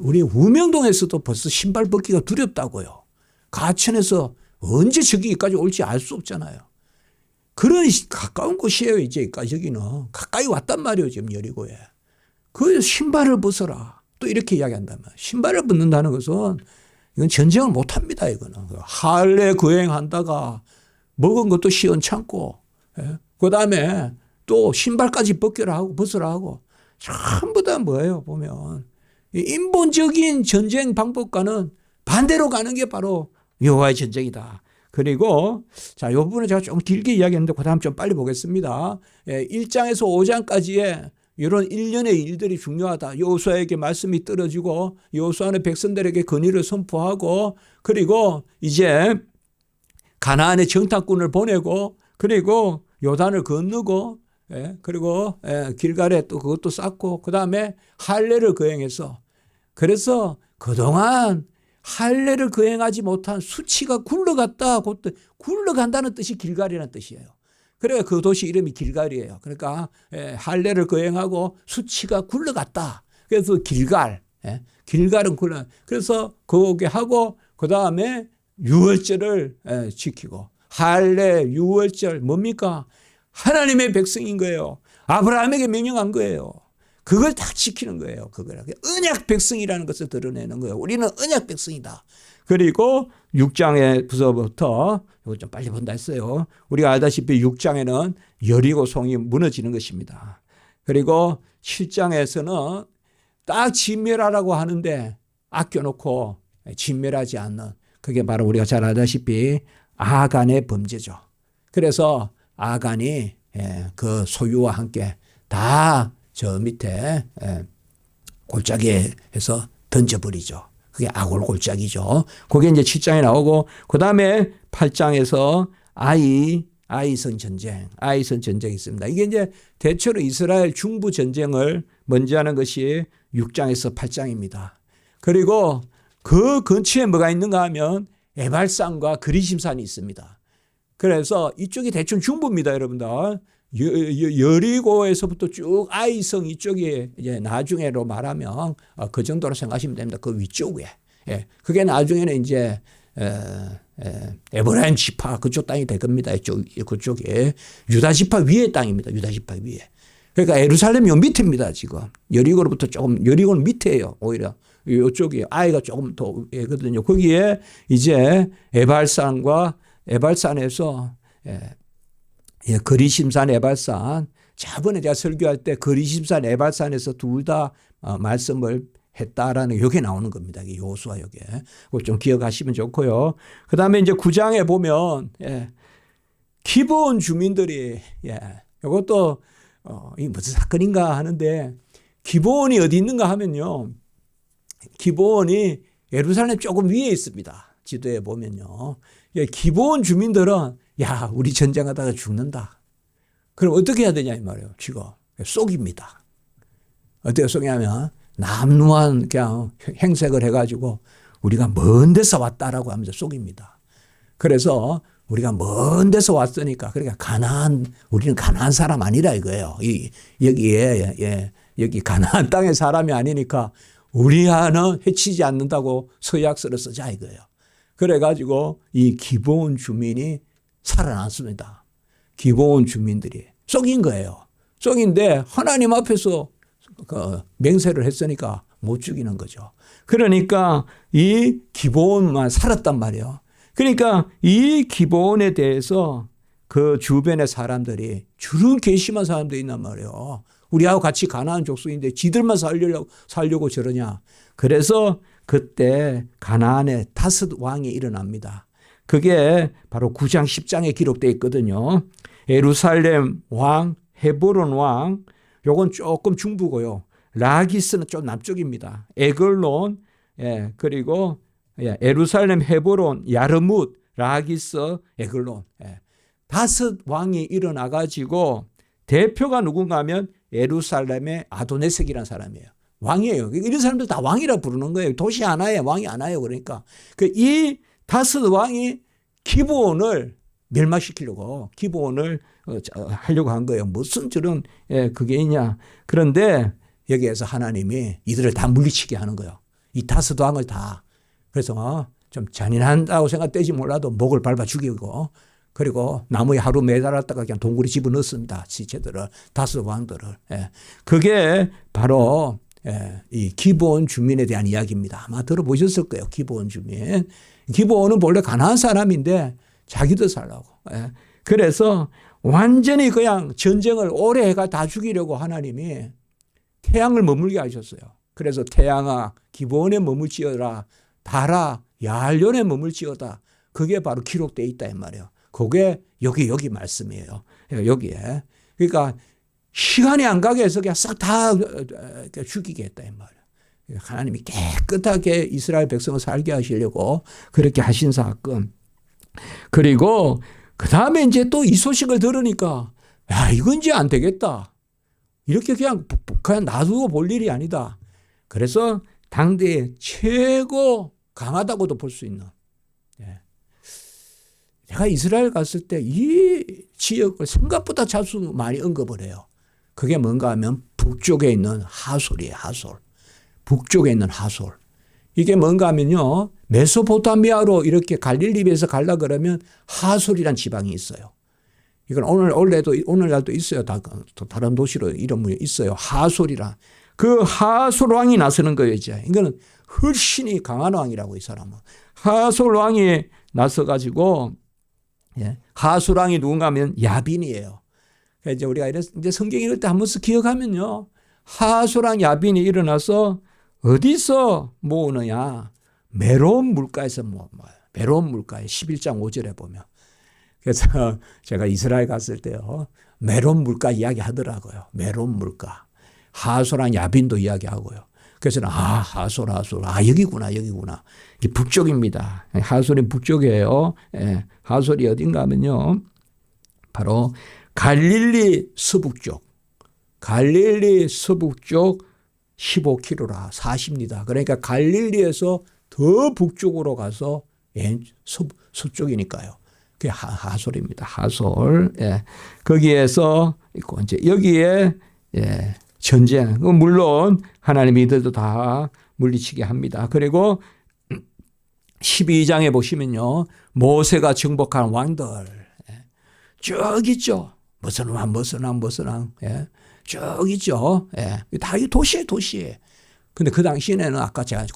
Speaker 1: 우리 우명동에서도 벌써 신발 벗기가 두렵다고요. 가천에서 언제 저기까지 올지 알 수 없잖아요. 그런 가까운 곳이에요. 이제 여기는 가까이 왔단 말이에요. 지금 여리고에. 그 신발을 벗어라. 또 이렇게 이야기한단 말이에요. 신발을 벗는다는 것은 이건 전쟁을 못합니다. 이거는 할례 거행한다가 먹은 것도 시원찮고, 그 다음에 또 신발까지 벗으라 하고 전부 다 뭐예요? 보면 인본적인 전쟁 방법과는 반대로 가는 게 바로 여호와의 전쟁이다. 그리고 자, 이 부분은 제가 좀 길게 이야기했는데 그 다음 좀 빨리 보겠습니다. 1장에서 5장까지의 이런 일련의 일들이 중요하다. 여호수아에게 말씀이 떨어지고 여호수아는 백성들에게 건의를 선포하고, 그리고 이제 가나안의 정탐꾼을 보내고, 그리고 요단을 건너고, 그리고 길갈에 또 그것도 쌓고, 그 다음에 할례를 거행해서, 그래서 그동안 할례를 거행하지 못한 수치가 굴러갔다. 굴러간다는 뜻이 길갈이라는 뜻이에요. 그래서 그 도시 이름이 길갈이에요. 그러니까 할례를 거행하고 수치가 굴러갔다. 그래서 길갈은 굴러. 그래서 그게 하고 그 다음에 유월절을 지키고, 할례 유월절 뭡니까? 하나님의 백성인 거예요. 아브라함에게 명령한 거예요. 그걸 다 지키는 거예요. 그걸 언약 백성이라는 것을 드러내는 거예요. 우리는 언약 백성이다. 그리고 6장에서부터 이거 좀 빨리 본다 했어요. 우리가 알다시피 6장에는 여리고 성이 무너지는 것입니다. 그리고 7장에서는 딱 진멸하라고 하는데 아껴놓고 진멸하지 않는, 그게 바로 우리가 잘 알다시피 아간의 범죄죠. 그래서 아간이 그 소유와 함께 다 저 밑에 골짜기에서 던져버리죠. 그게 아골 골짜기죠. 그게 이제 7장에 나오고, 그 다음에 8장에서 아이성 전쟁이 있습니다. 이게 이제 대체로 이스라엘 중부 전쟁을 먼저 하는 것이 6장에서 8장입니다. 그리고 그 근처에 뭐가 있는가 하면 에발산과 그리심산이 있습니다. 그래서 이쪽이 대충 중부입니다, 여러분들. 여리고에서부터 쭉 아이성 이쪽이 이제 나중에로 말하면 그 정도로 생각하시면 됩니다. 그 위쪽에. 그게 나중에는 이제 에브라임 지파 그쪽 땅이 될 겁니다. 그쪽에 유다 지파 위의 땅입니다. 유다 지파 위에. 그러니까 예루살렘이 요 밑입니다. 지금 여리고로부터 조금, 여리고는 밑에요. 오히려 이쪽이 아이가 조금 더 예거든요. 거기에 이제 에발산에서 그리심산 에발산, 저번에 제가 설교할 때 그리심산 에발산에서 둘 다 말씀을 했다라는 여기에 나오는 겁니다. 여호수아 여기에. 그걸 좀 기억하시면 좋고요. 그 다음에 이제 9장에 보면 기브온 주민들이 이것도 이 무슨 사건인가 하는데 기브온이 어디 있는가 하면요. 기브온이 예루살렘 조금 위에 있습니다. 지도에 보면요. 기브온 주민들은 야 우리 전쟁하다가 죽는다. 그럼 어떻게 해야 되냐 이 말이에요. 지금 쏘깁니다. 어떻게 쏘냐면 남루한 그냥 행색을 해가지고 우리가 먼 데서 왔다라고 하면서 쏘깁니다. 그래서 우리가 먼 데서 왔으니까 그러니까 우리는 가나안 사람 아니라 이거예요. 여기 가나안 땅의 사람이 아니니까 우리는 해치지 않는다고 서약서를 쓰자 이거예요. 그래가지고 이 기브온 주민이 살아났습니다. 기브온 주민들이 쏘긴 거예요. 쏘긴데 하나님 앞에서 맹세를 했으니까 못 죽이는 거죠. 그러니까 이 기브온만 살았단 말이에요. 그러니까 이 기브온에 대해서 그 주변의 사람들이 주름 괘씸한 사람도 있단 말이에요. 우리하고 같이 가나안 족속인데 지들만 살려고 저러냐. 그래서 그때 가나안에 다섯 왕이 일어납니다. 그게 바로 9장 10장에 기록되어 있거든요. 예루살렘 왕, 헤브론 왕, 요건 조금 중부고요. 라기스는 좀 남쪽입니다. 에글론, 그리고 예루살렘, 헤브론, 야르뭇, 라기스, 에글론. 다섯 왕이 일어나가지고 대표가 누군가 하면 예루살렘의 아도네섹이라는 사람이에요. 왕이에요. 이런 사람들 다 왕이라 부르는 거예요. 도시 하나에 왕이 하나예요. 그러니까 이 다섯 왕이 기브온을 멸망시키려고 기브온을 하려고 한 거예요. 무슨 저런 그게 있냐. 그런데 여기에서 하나님이 이들을 다 물리치게 하는 거예요. 이 다섯 왕을 다. 그래서 좀 잔인한다고 생각되지 몰라도 목을 밟아 죽이고 그리고 나무에 하루 매달았다가 그냥 동굴에 집어넣습니다. 시체들을 다섯 왕들을. 그게 바로 이 기브온 주민에 대한 이야기입니다. 아마 들어보셨을 거예요. 기브온 주민. 기브온은 원래 가나안 사람인데 자기도 살라고. 그래서 완전히 그냥 전쟁을 오래 해가 다 죽이려고 하나님이 태양을 머물게 하셨어요. 그래서 태양아 기브온에 머물지어라. 달아 야알론에 머물지어다. 그게 바로 기록되어 있다 이 말이에요. 그게 여기 말씀이에요. 여기에. 그러니까 시간이 안 가게 해서 그냥 싹 다 죽이게 했다 이 말이에요. 하나님이 깨끗하게 이스라엘 백성을 살게 하시려고 그렇게 하신 사건. 그리고 그 다음에 이제 또 이 소식을 들으니까 야 이건 이제 안 되겠다. 이렇게 그냥 놔두고 볼 일이 아니다. 그래서 당대에 최고 강하다고도 볼 수 있는. 내가 이스라엘 갔을 때 이 지역을 생각보다 자주 많이 언급을 해요. 그게 뭔가 하면 북쪽에 있는 하솔이에요. 하솔. 북쪽에 있는 하솔. 이게 뭔가 하면요. 메소포타미아로 이렇게 갈릴리에서 가려고 그러면 하솔이란 지방이 있어요. 이건 오늘날도 있어요. 다른 도시로 이름이 있어요. 하솔이라. 그 하솔 왕이 나서는 거예요. 이제. 이거는 훨씬히 강한 왕이라고 이 사람은. 하솔 왕이 나서가지고 하솔 왕이 누군가 하면 야빈이에요. 이제 우리가 이제 성경 읽을 때 한 번씩 기억하면요. 하솔 왕 야빈이 일어나서 어디서 모으느냐. 메론 물가에서 모아요. 메론 물가에 11장 5절에 보면. 그래서 제가 이스라엘 갔을 때요. 메론 물가 이야기 하더라고요. 메론 물가. 하솔랑 야빈도 이야기하고요. 그래서 하솔. 여기구나. 이게 북쪽입니다. 하솔이 북쪽이에요. 하솔이 어딘가 하면요. 바로 갈릴리 서북쪽. 갈릴리 서북쪽 15km라 40리다. 그러니까 갈릴리에서 더 북쪽으로 가서 서쪽이니까요. 그게 하솔입니다. 하솔. 거기에서 있고 이제 여기에 전쟁. 물론 하나님이 이들도 다 물리치게 합니다. 그리고 12장에 보시면요. 모세가 정복한 왕들 쭉 있죠. 무슨 왕. 쭉 있죠. 다 이 도시에. 근데 그 당시에는 아까 제가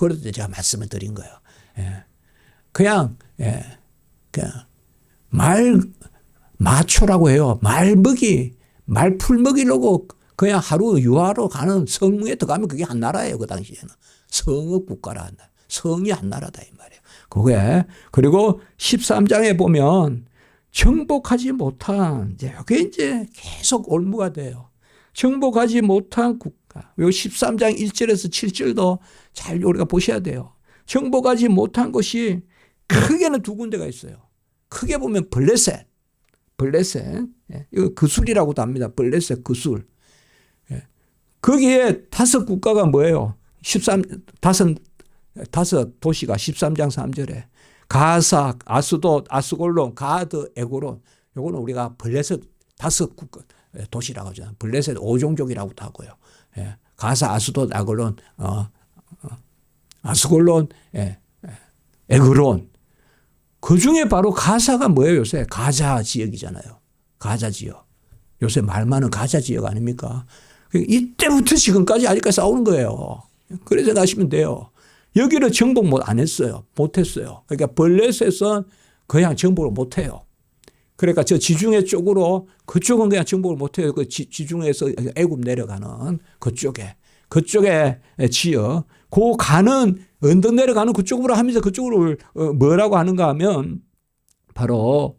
Speaker 1: 말씀을 드린 거예요. 그냥 마초라고 해요. 말풀 먹이려고 그냥 하루 유하로 가는 성에 들어가면 그게 한 나라예요. 그 당시에는. 성읍 국가라 한다. 성이 한 나라다 이 말이에요. 그게. 그리고 13장에 보면 정복하지 못한 이게 이제 계속 올무가 돼요. 정복하지 못한 국가. 요 13장 1절에서 7절도 잘 우리가 보셔야 돼요. 정복하지 못한 것이 크게는 두 군데가 있어요. 크게 보면 블레셋. 이거 그술이라고도 합니다. 블레셋 그술. 거기에 5 국가가 뭐예요? 다섯 도시가 13장 3절에 가사, 아스돗, 아스골론, 가드, 에고론. 요거는 우리가 블레셋 5 국가 도시라고 하죠. 블레셋 5종족이라고도 하고요. 가사, 아스돗, 아골론, 아스골론, 에그론. 그 중에 바로 가사가 뭐예요? 요새 가자 지역이잖아요. 가자 지역. 요새 말 많은 가자 지역 아닙니까? 이때부터 지금까지 아직까지 싸우는 거예요. 그래서 생각하시면 돼요. 여기를 정복 안 했어요. 못 했어요. 그러니까 블레셋은 그냥 정복을 못 해요. 그러니까 저 지중해 쪽으로 그쪽은 그냥 정복을 못 해요. 그 지중해에서 애굽 내려가는 그쪽에 지역. 그 가는 언덕 내려가는 그쪽으로 하면서 그쪽으로 뭐라고 하는가 하면 바로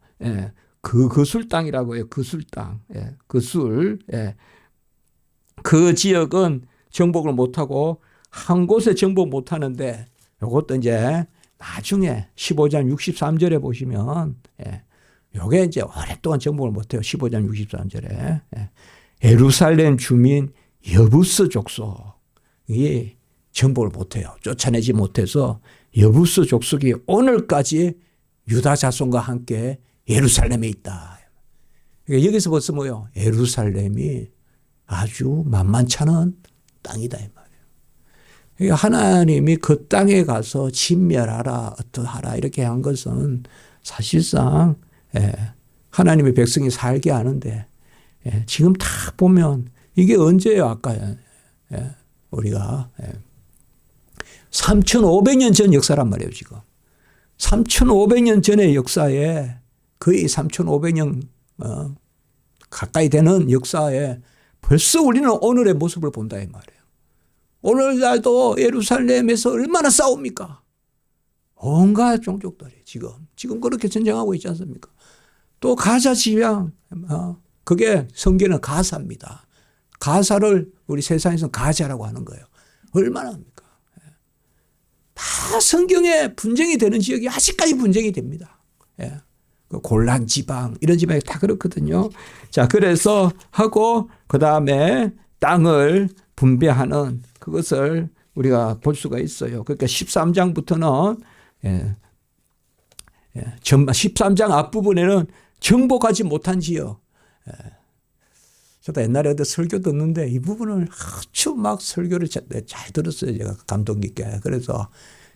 Speaker 1: 그술 땅이라고 해요. 그술 땅. 그술. 그 지역은 정복을 못하고 한 곳에 정복 못하는데 이것도 이제 나중에 15장 63절에 보시면 요게 이제 오랫동안 정복을 못해요. 15장 63절에 예루살렘 주민 여부스 족속이 정복을 못해요. 쫓아내지 못해서 여부스 족속이 오늘까지 유다 자손과 함께 예루살렘에 있다. 그러니까 여기서 벌써 뭐예요? 예루살렘이 아주 만만찮은 땅이다 이 말이에요. 그러니까 하나님이 그 땅에 가서 진멸하라 어떠하라 이렇게 한 것은 사실상 하나님의 백성이 살게 하는데 지금 딱 보면 이게 언제예요? 아까 우리가 3,500년 전 역사란 말이에요. 지금 3,500년 전의 역사에 거의 3,500년 가까이 되는 역사에 벌써 우리는 오늘의 모습을 본다 이 말이에요. 오늘날도 예루살렘에서 얼마나 싸웁니까? 온갖 종족들이 지금 그렇게 전쟁하고 있지 않습니까? 또 가자 지방 그게 성경은 가사입니다. 가사를 우리 세상에서는 가자라고 하는 거예요. 얼마나 합니까? 다 성경에 분쟁이 되는 지역이 아직까지 분쟁이 됩니다. 골란 지방 이런 지방이 다 그렇거든요. 자, 그래서 하고 그 다음에 땅을 분배하는 그것을 우리가 볼 수가 있어요. 그러니까 13장부터는 13장 앞부분에는 정복하지 못한 지역. 저도 옛날에 설교 듣는데 이 부분을 아주 막 설교를 잘 들었어요. 제가 감동 깊게. 그래서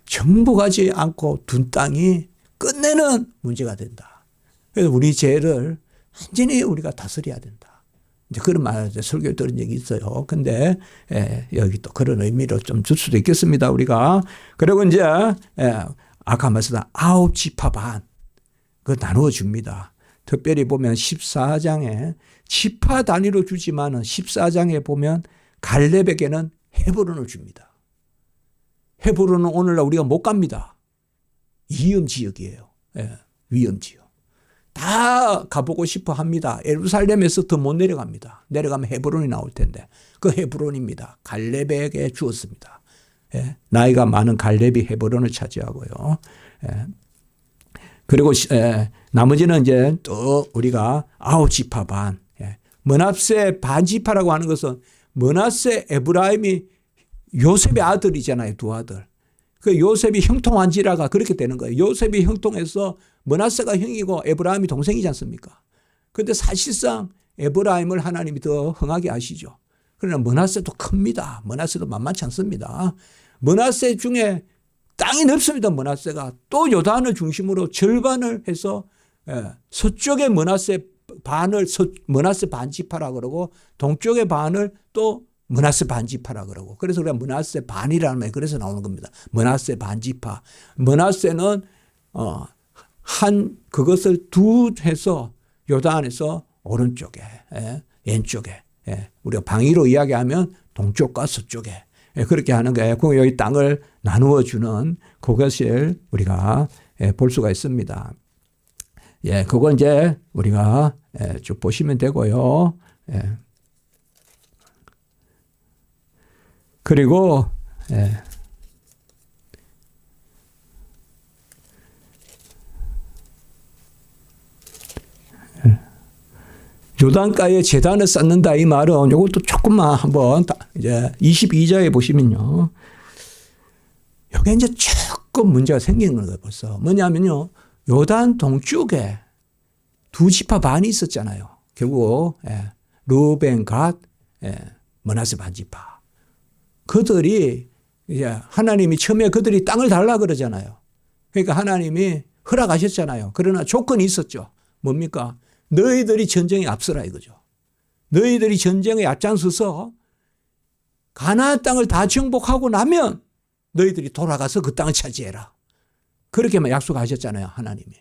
Speaker 1: 정복하지 않고 둔 땅이 끝내는 문제가 된다. 그래서 우리 죄를 완전히 우리가 다스려야 된다. 이제 그런 말 설교 들은 적이 있어요. 근데 여기 또 그런 의미로 좀 줄 수도 있겠습니다. 우리가. 그리고 이제 아까 말씀드린 9지파 반 그거 나누어 줍니다. 특별히 보면 14장에 지파 단위로 주지만은 14장에 보면 갈렙에게는 헤브론을 줍니다. 헤브론은 오늘날 우리가 못 갑니다. 위험 지역이에요. 위험 지역. 다 가보고 싶어 합니다. 예루살렘에서 더 못 내려갑니다. 내려가면 헤브론이 나올 텐데 그 헤브론입니다. 갈렙에게 주었습니다. 나이가 많은 갈렙이 헤브론을 차지하고요. 그리고 나머지는 이제 또 우리가 9지파 반. 므낫세 반지파라고 하는 것은 므낫세 에브라임이 요셉의 아들이잖아요. 두 아들. 그 요셉이 형통한지라가 그렇게 되는 거예요. 요셉이 형통해서 므낫세가 형이고 에브라임이 동생이지 않습니까? 그런데 사실상 에브라임을 하나님이 더 흥하게 하시죠. 그러나 므낫세도 큽니다. 므낫세도 만만치 않습니다. 므낫세 중에 땅이 넓습니다. 므낫세가 또 요단을 중심으로 절반을 해서 서쪽의 므낫세 반을 므낫세 반지파라 그러고 동쪽의 반을 또 므낫세 반지파라 그러고 그래서 우리가 므낫세 반이라는 말이 그래서 나오는 겁니다. 므낫세 반지파. 므낫세는 그것을 두 해서 요단에서 오른쪽에 왼쪽에 우리가 방위로 이야기하면 동쪽과 서쪽에 그렇게 하는 거예요. 여기 땅을 나누어 주는 그것을 우리가 볼 수가 있습니다. 예, 그거 이제 우리가 쭉 보시면 되고요. 예. 그리고 요단가에 제단을 쌓는다 이 말은 이것도 조금만 한번 이제 22절에 보시면요. 여기 이제 조금 문제가 생기는 거예요. 벌써 뭐냐면요. 요단 동쪽에 두 지파 반이 있었잖아요. 결국 르우벤, 갓, 므낫세 반지파. 그들이 이제 하나님이 처음에 그들이 땅을 달라 그러잖아요. 그러니까 하나님이 허락하셨잖아요. 그러나 조건이 있었죠. 뭡니까? 너희들이 전쟁에 앞서라 이거죠. 너희들이 전쟁에 앞장서서 가나안 땅을 다 정복하고 나면 너희들이 돌아가서 그 땅을 차지해라. 그렇게만 약속하셨잖아요. 하나님이.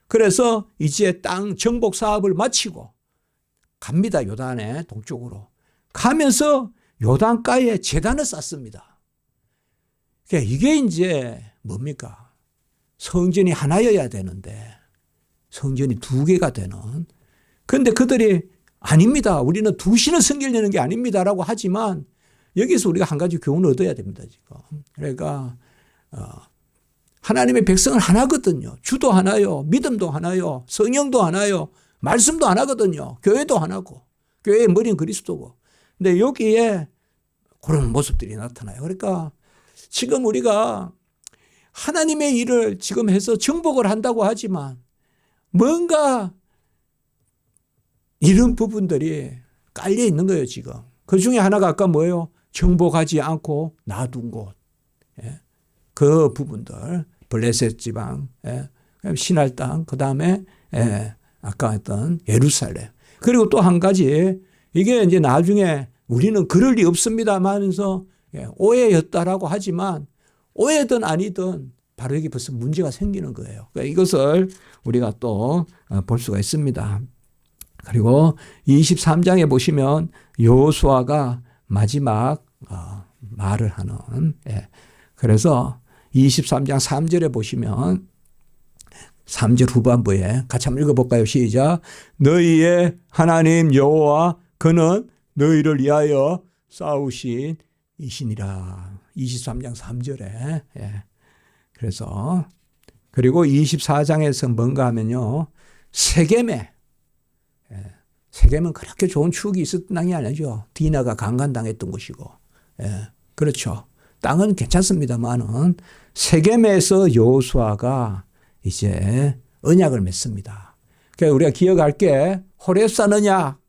Speaker 1: 그래서 이제 땅 정복 사업을 마치고 갑니다. 요단의 동쪽으로. 가면서 요단가에 제단을 쌓습니다. 그러니까 이게 이제 뭡니까? 성전이 하나여야 되는데 성전이 두 개가 되는. 그런데 그들이 아닙니다. 우리는 두 신을 섬기려는 게 아닙니다라고 하지만 여기서 우리가 한 가지 교훈을 얻어야 됩니다. 지금. 그러니까 하나님의 백성은 하나거든요. 주도 하나요. 믿음도 하나요. 성령도 하나요. 말씀도 하나거든요. 교회도 하나고. 교회의 머리는 그리스도고. 근데 여기에 그런 모습들이 나타나요. 그러니까 지금 우리가 하나님의 일을 지금 해서 정복을 한다고 하지만 뭔가 이런 부분들이 깔려 있는 거예요, 지금. 그 중에 하나가 아까 뭐예요? 정복하지 않고 놔둔 곳. 그 부분들. 블레셋 지방, 신할 땅, 그 다음에 아까 했던 예루살렘. 그리고 또 한 가지, 이게 이제 나중에 우리는 그럴 리 없습니다만 하면서 오해였다라고 하지만 오해든 아니든 바로 여기 벌써 문제가 생기는 거예요. 그러니까 이것을 우리가 또 볼 수가 있습니다. 그리고 23장에 보시면 여호수아가 마지막 말을 하는, 그래서 23장 3절에 보시면 3절 후반부에 같이 한번 읽어볼까요? 시작. 너희의 하나님 여호와 그는 너희를 위하여 싸우신 이신이라. 23장 3절에. 그래서 그리고 24장에서 뭔가 하면요. 세겜에 세겜은 그렇게 좋은 추억이 있었던 땅이 아니죠. 디나가 강간당했던 곳이고. 그렇죠. 땅은 괜찮습니다만은 세겜에서 여호수아가 이제 언약을 맺습니다. 그러니까 우리가 기억할 게 호렙산 언약,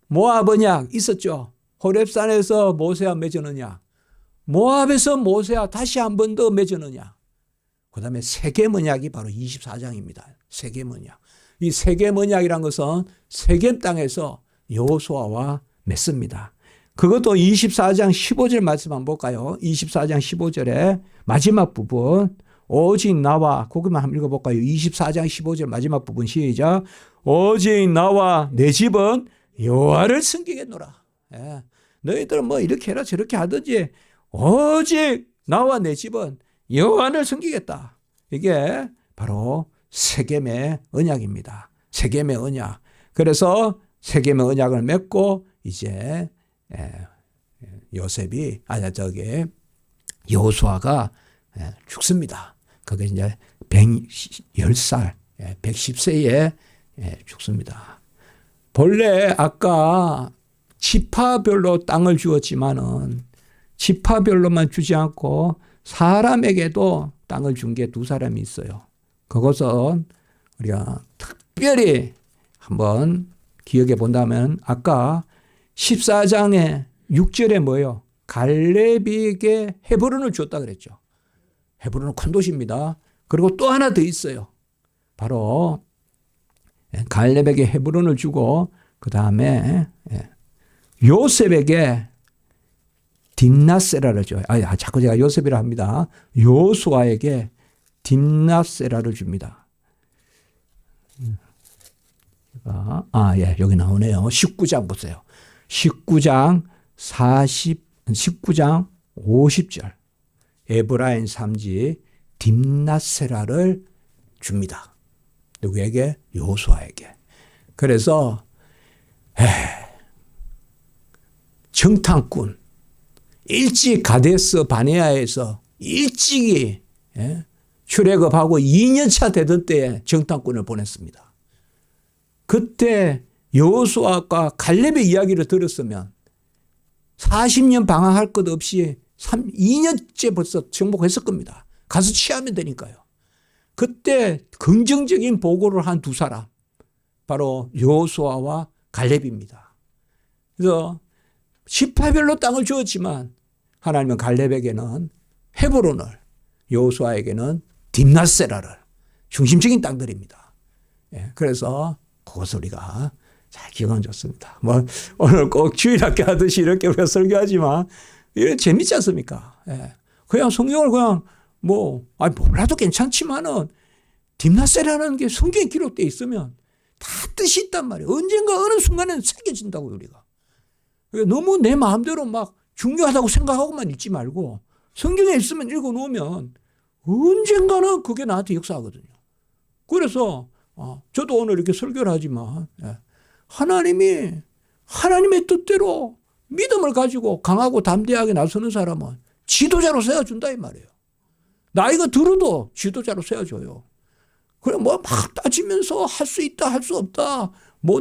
Speaker 1: 모압 언약 있었죠. 호렙산에서 모세와 맺은 언약, 모압에서 모세와 다시 한 번 더 맺은 언약. 그다음에 세겜 언약이 바로 24장입니다. 세겜 언약. 이 세겜 언약이란 것은 세겜 땅에서 여호수아와 맺습니다. 그것도 24장 15절 말씀 한번 볼까요? 24장 15절에 마지막 부분. 오직 나와, 거기만 한번 읽어볼까요? 24장 15절 마지막 부분 시작. 오직 나와 내 집은 여호와를 섬기겠노라. 너희들은 뭐 이렇게 해라 저렇게 하든지 오직 나와 내 집은 여호와를 섬기겠다. 이게 바로 세겜의 언약입니다. 세겜의 언약. 그래서 세겜의 언약을 맺고 이제 요셉이 여호수아가 죽습니다. 그게 이제 110살, 110세에 죽습니다. 본래 아까 지파별로 땅을 주었지만은 지파별로만 주지 않고 사람에게도 땅을 준 게 두 사람이 있어요. 그것은 우리가 특별히 한번 기억해 본다면 아까 14장의 6절에 뭐예요? 갈렙에게 헤브론을 줬다 그랬죠. 헤브론은 큰 도시입니다. 그리고 또 하나 더 있어요. 바로 갈렙에게 헤브론을 주고 그 다음에 요셉에게 딥나세라를 줘요. 자꾸 제가 요셉이라 합니다. 여호수아에게 딥나세라를 줍니다. 여기 나오네요. 19장 보세요. 19장 50절. 에브라임 삼지 딥나세라를 줍니다. 누구에게? 여호수아에게. 그래서 정탐꾼 일찍 가데스 바네아에서 일찍이 출애굽하고 2년차 되던 때에 정탐꾼을 보냈습니다. 그때 여호수아가 갈렙의 이야기를 들었으면 40년 방황할 것 없이 2년째 벌써 정복했을 겁니다. 가서 취하면 되니까요. 그때 긍정적인 보고를 한 두 사람, 바로 여호수아와 갈렙입니다. 그래서 18별로 땅을 주었지만 하나님은 갈렙에게는 헤브론을, 여호수아에게는 딥낫세라를, 중심적인 땅들입니다. 그래서 그것을 우리가 잘 기억하면 좋습니다. 오늘 꼭 주일학교 하듯이 이렇게 우리가 설교하지만 이게 재밌지 않습니까? 그냥 성경을 그냥 몰라도 괜찮지만은 딥낫세라는 게 성경에 기록되어 있으면 다 뜻이 있단 말이에요. 언젠가 어느 순간에는 새겨진다고요, 우리가. 너무 내 마음대로 막 중요하다고 생각하고만 읽지 말고 성경에 있으면 읽어놓으면 언젠가는 그게 나한테 역사하거든요. 그래서 저도 오늘 이렇게 설교를 하지만 하나님이 하나님의 뜻대로 믿음을 가지고 강하고 담대하게 나서는 사람은 지도자로 세워준다 이 말이에요. 나이가 들어도 지도자로 세워줘요. 그래 막 따지면서 할 수 있다 할 수 없다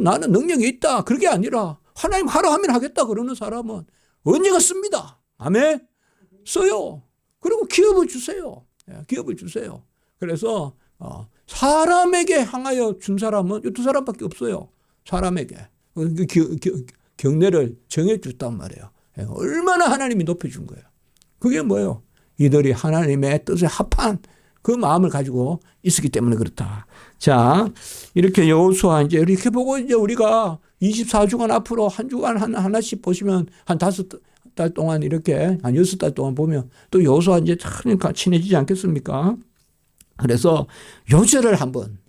Speaker 1: 나는 능력이 있다 그게 아니라 하나님 하라 하면 하겠다 그러는 사람은 언제가 씁니다. 아멘. 써요. 그리고 기업을 주세요. 기업을 주세요. 그래서 사람에게 향하여 준 사람은 이 두 사람밖에 없어요. 사람에게 경례를 정해줬단 말이에요. 얼마나 하나님이 높여준 거예요. 그게 뭐예요? 이들이 하나님의 뜻에 합한 그 마음을 가지고 있었기 때문에 그렇다. 자, 이렇게 여호수아 이제 이렇게 보고 이제 우리가 24주간 앞으로 한 주간 하나씩 보시면 한 5달 동안 이렇게 한 6달 동안 보면 또 여호수아 이제 친해지지 않겠습니까? 그래서 요절을 한번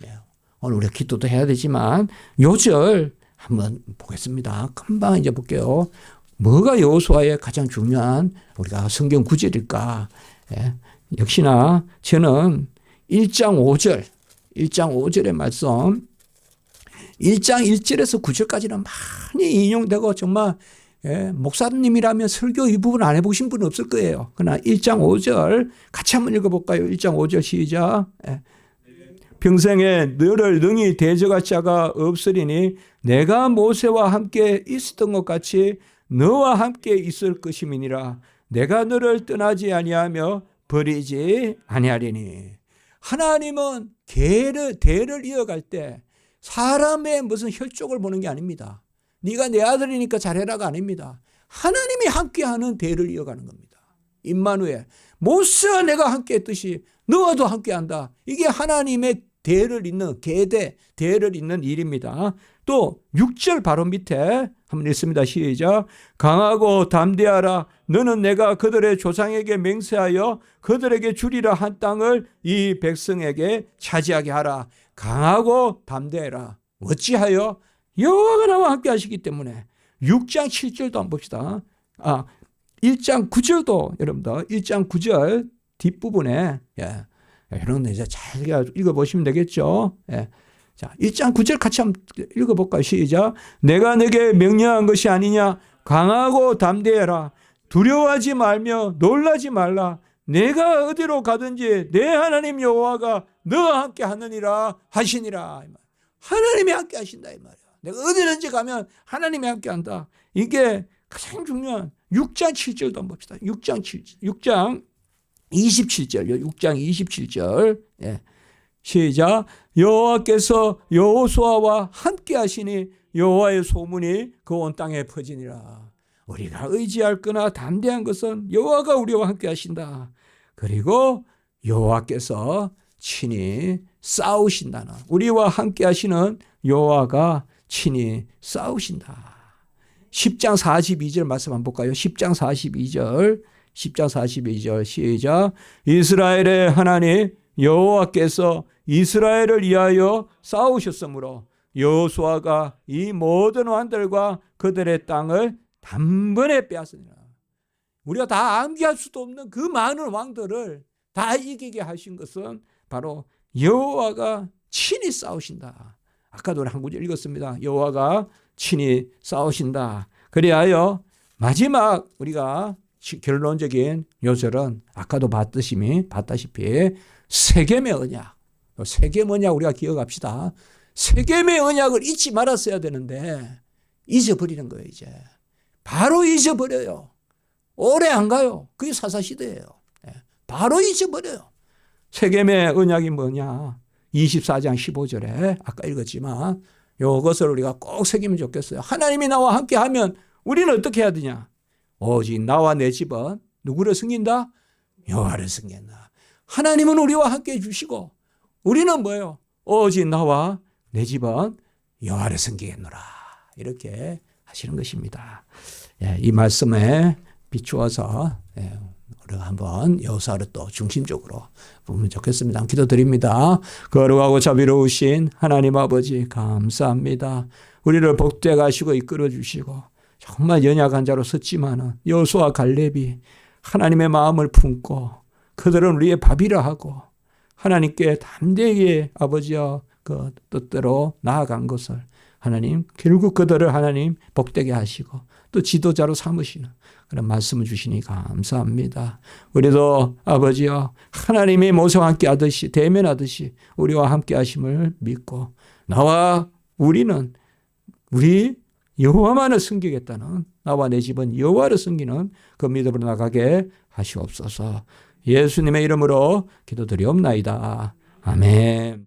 Speaker 1: 오늘 우리가 기도도 해야 되지만 요절 한번 보겠습니다. 금방 이제 볼게요. 뭐가 여호수아의 가장 중요한 우리가 성경 구절일까? 역시나 저는 1장 5절의 말씀 1장 1절에서 9절까지는 많이 인용되고 정말 목사님이라면 설교 이 부분 안 해보신 분은 없을 거예요. 그러나 1장 5절 같이 한번 읽어볼까요? 1장 5절 시작. 평생에 너를 능히 대적할 자가 없으리니 내가 모세와 함께 있었던 것 같이 너와 함께 있을 것임이니라. 내가 너를 떠나지 아니하며 버리지 아니하리니. 하나님은 대를 이어갈 때 사람의 무슨 혈족을 보는 게 아닙니다. 네가 내 아들이니까 잘해라가 아닙니다. 하나님이 함께하는 대를 이어가는 겁니다. 임마누엘, 모세와 내가 함께했듯이 너와도 함께한다. 이게 하나님의 대를 잇는 대를 잇는 일입니다. 또 6절 바로 밑에 한번 읽습니다. 시작. 강하고 담대하라. 너는 내가 그들의 조상에게 맹세하여 그들에게 주리라 한 땅을 이 백성에게 차지하게 하라. 강하고 담대해라. 어찌하여? 여호와가 나와 함께 하시기 때문에. 6장 7절도 한번 봅시다. 1장 9절도 여러분들 1장 9절 뒷부분에 여러분 이제 잘 읽어보시면 되겠죠. 자, 1장 9절 같이 한번 읽어볼까요? 시작. 내가 내게 명령한 것이 아니냐. 강하고 담대해라. 두려워하지 말며 놀라지 말라. 내가 어디로 가든지 내 하나님 여호와가 너와 함께 하느니라 하시니라. 하나님이 함께 하신다 이 말이야. 내가 어디든지 가면 하나님이 함께 한다. 이게 가장 중요한 6장 7절도 한번 봅시다. 6장 27절. 6장 27절. 시작. 여호와께서 여호수아와 함께 하시니 여호와의 소문이 그 온 땅에 퍼지니라. 우리가 의지할 거나 담대한 것은 여호와가 우리와 함께 하신다. 그리고 여호와께서 친히 싸우신다는, 우리와 함께 하시는 여호와가 친히 싸우신다. 10장 42절 말씀 한번 볼까요? 10장 42절 시작. 이스라엘의 하나님 여호와께서 이스라엘을 위하여 싸우셨으므로 여호수아가 이 모든 왕들과 그들의 땅을 단번에 빼앗으니라. 우리가 다 암기할 수도 없는 그 많은 왕들을 다 이기게 하신 것은 바로 여호와가 친히 싸우신다. 아까도 한 구절 읽었습니다. 여호와가 친히 싸우신다. 그리하여 마지막 우리가 결론적인 요절은 아까도 봤다시피 세겜의 언약. 세겜 언약 우리가 기억합시다. 세겜의 언약을 잊지 말았어야 되는데 잊어버리는 거예요. 이제 바로 잊어버려요. 오래 안 가요. 그게 사사시대예요. 바로 잊어버려요. 세겜의 언약이 뭐냐? 24장 15절에 아까 읽었지만 이것을 우리가 꼭 새기면 좋겠어요. 하나님이 나와 함께하면 우리는 어떻게 해야 되냐? 오직 나와 내 집은 누구를 섬긴다? 여호와를 섬긴다. 하나님은 우리와 함께 해주시고 우리는 뭐예요? 오직 나와 내 집은 여호와를 섬기겠노라. 이렇게 하시는 것입니다. 이 말씀에 비추어서 우리가 한번 여호사를 또 중심적으로 보면 좋겠습니다. 기도드립니다. 거룩하고 자비로우신 하나님 아버지 감사합니다. 우리를 복되게 하시고 이끌어 주시고 정말 연약한 자로 섰지만은 여호수아 갈렙이 하나님의 마음을 품고 그들은 우리의 밥이라 하고 하나님께 담대히 아버지여 그 뜻대로 나아간 것을 하나님 결국 그들을 하나님 복되게 하시고 또 지도자로 삼으시는 그런 말씀을 주시니 감사합니다. 우리도 아버지여 하나님의 모세와 함께 하듯이 대면하듯이 우리와 함께 하심을 믿고 나와 우리는 우리 여호와만을 섬기겠다는 나와 내 집은 여호와를 섬기는 그 믿음으로 나가게 하시옵소서. 예수님의 이름으로 기도드리옵나이다. 아멘.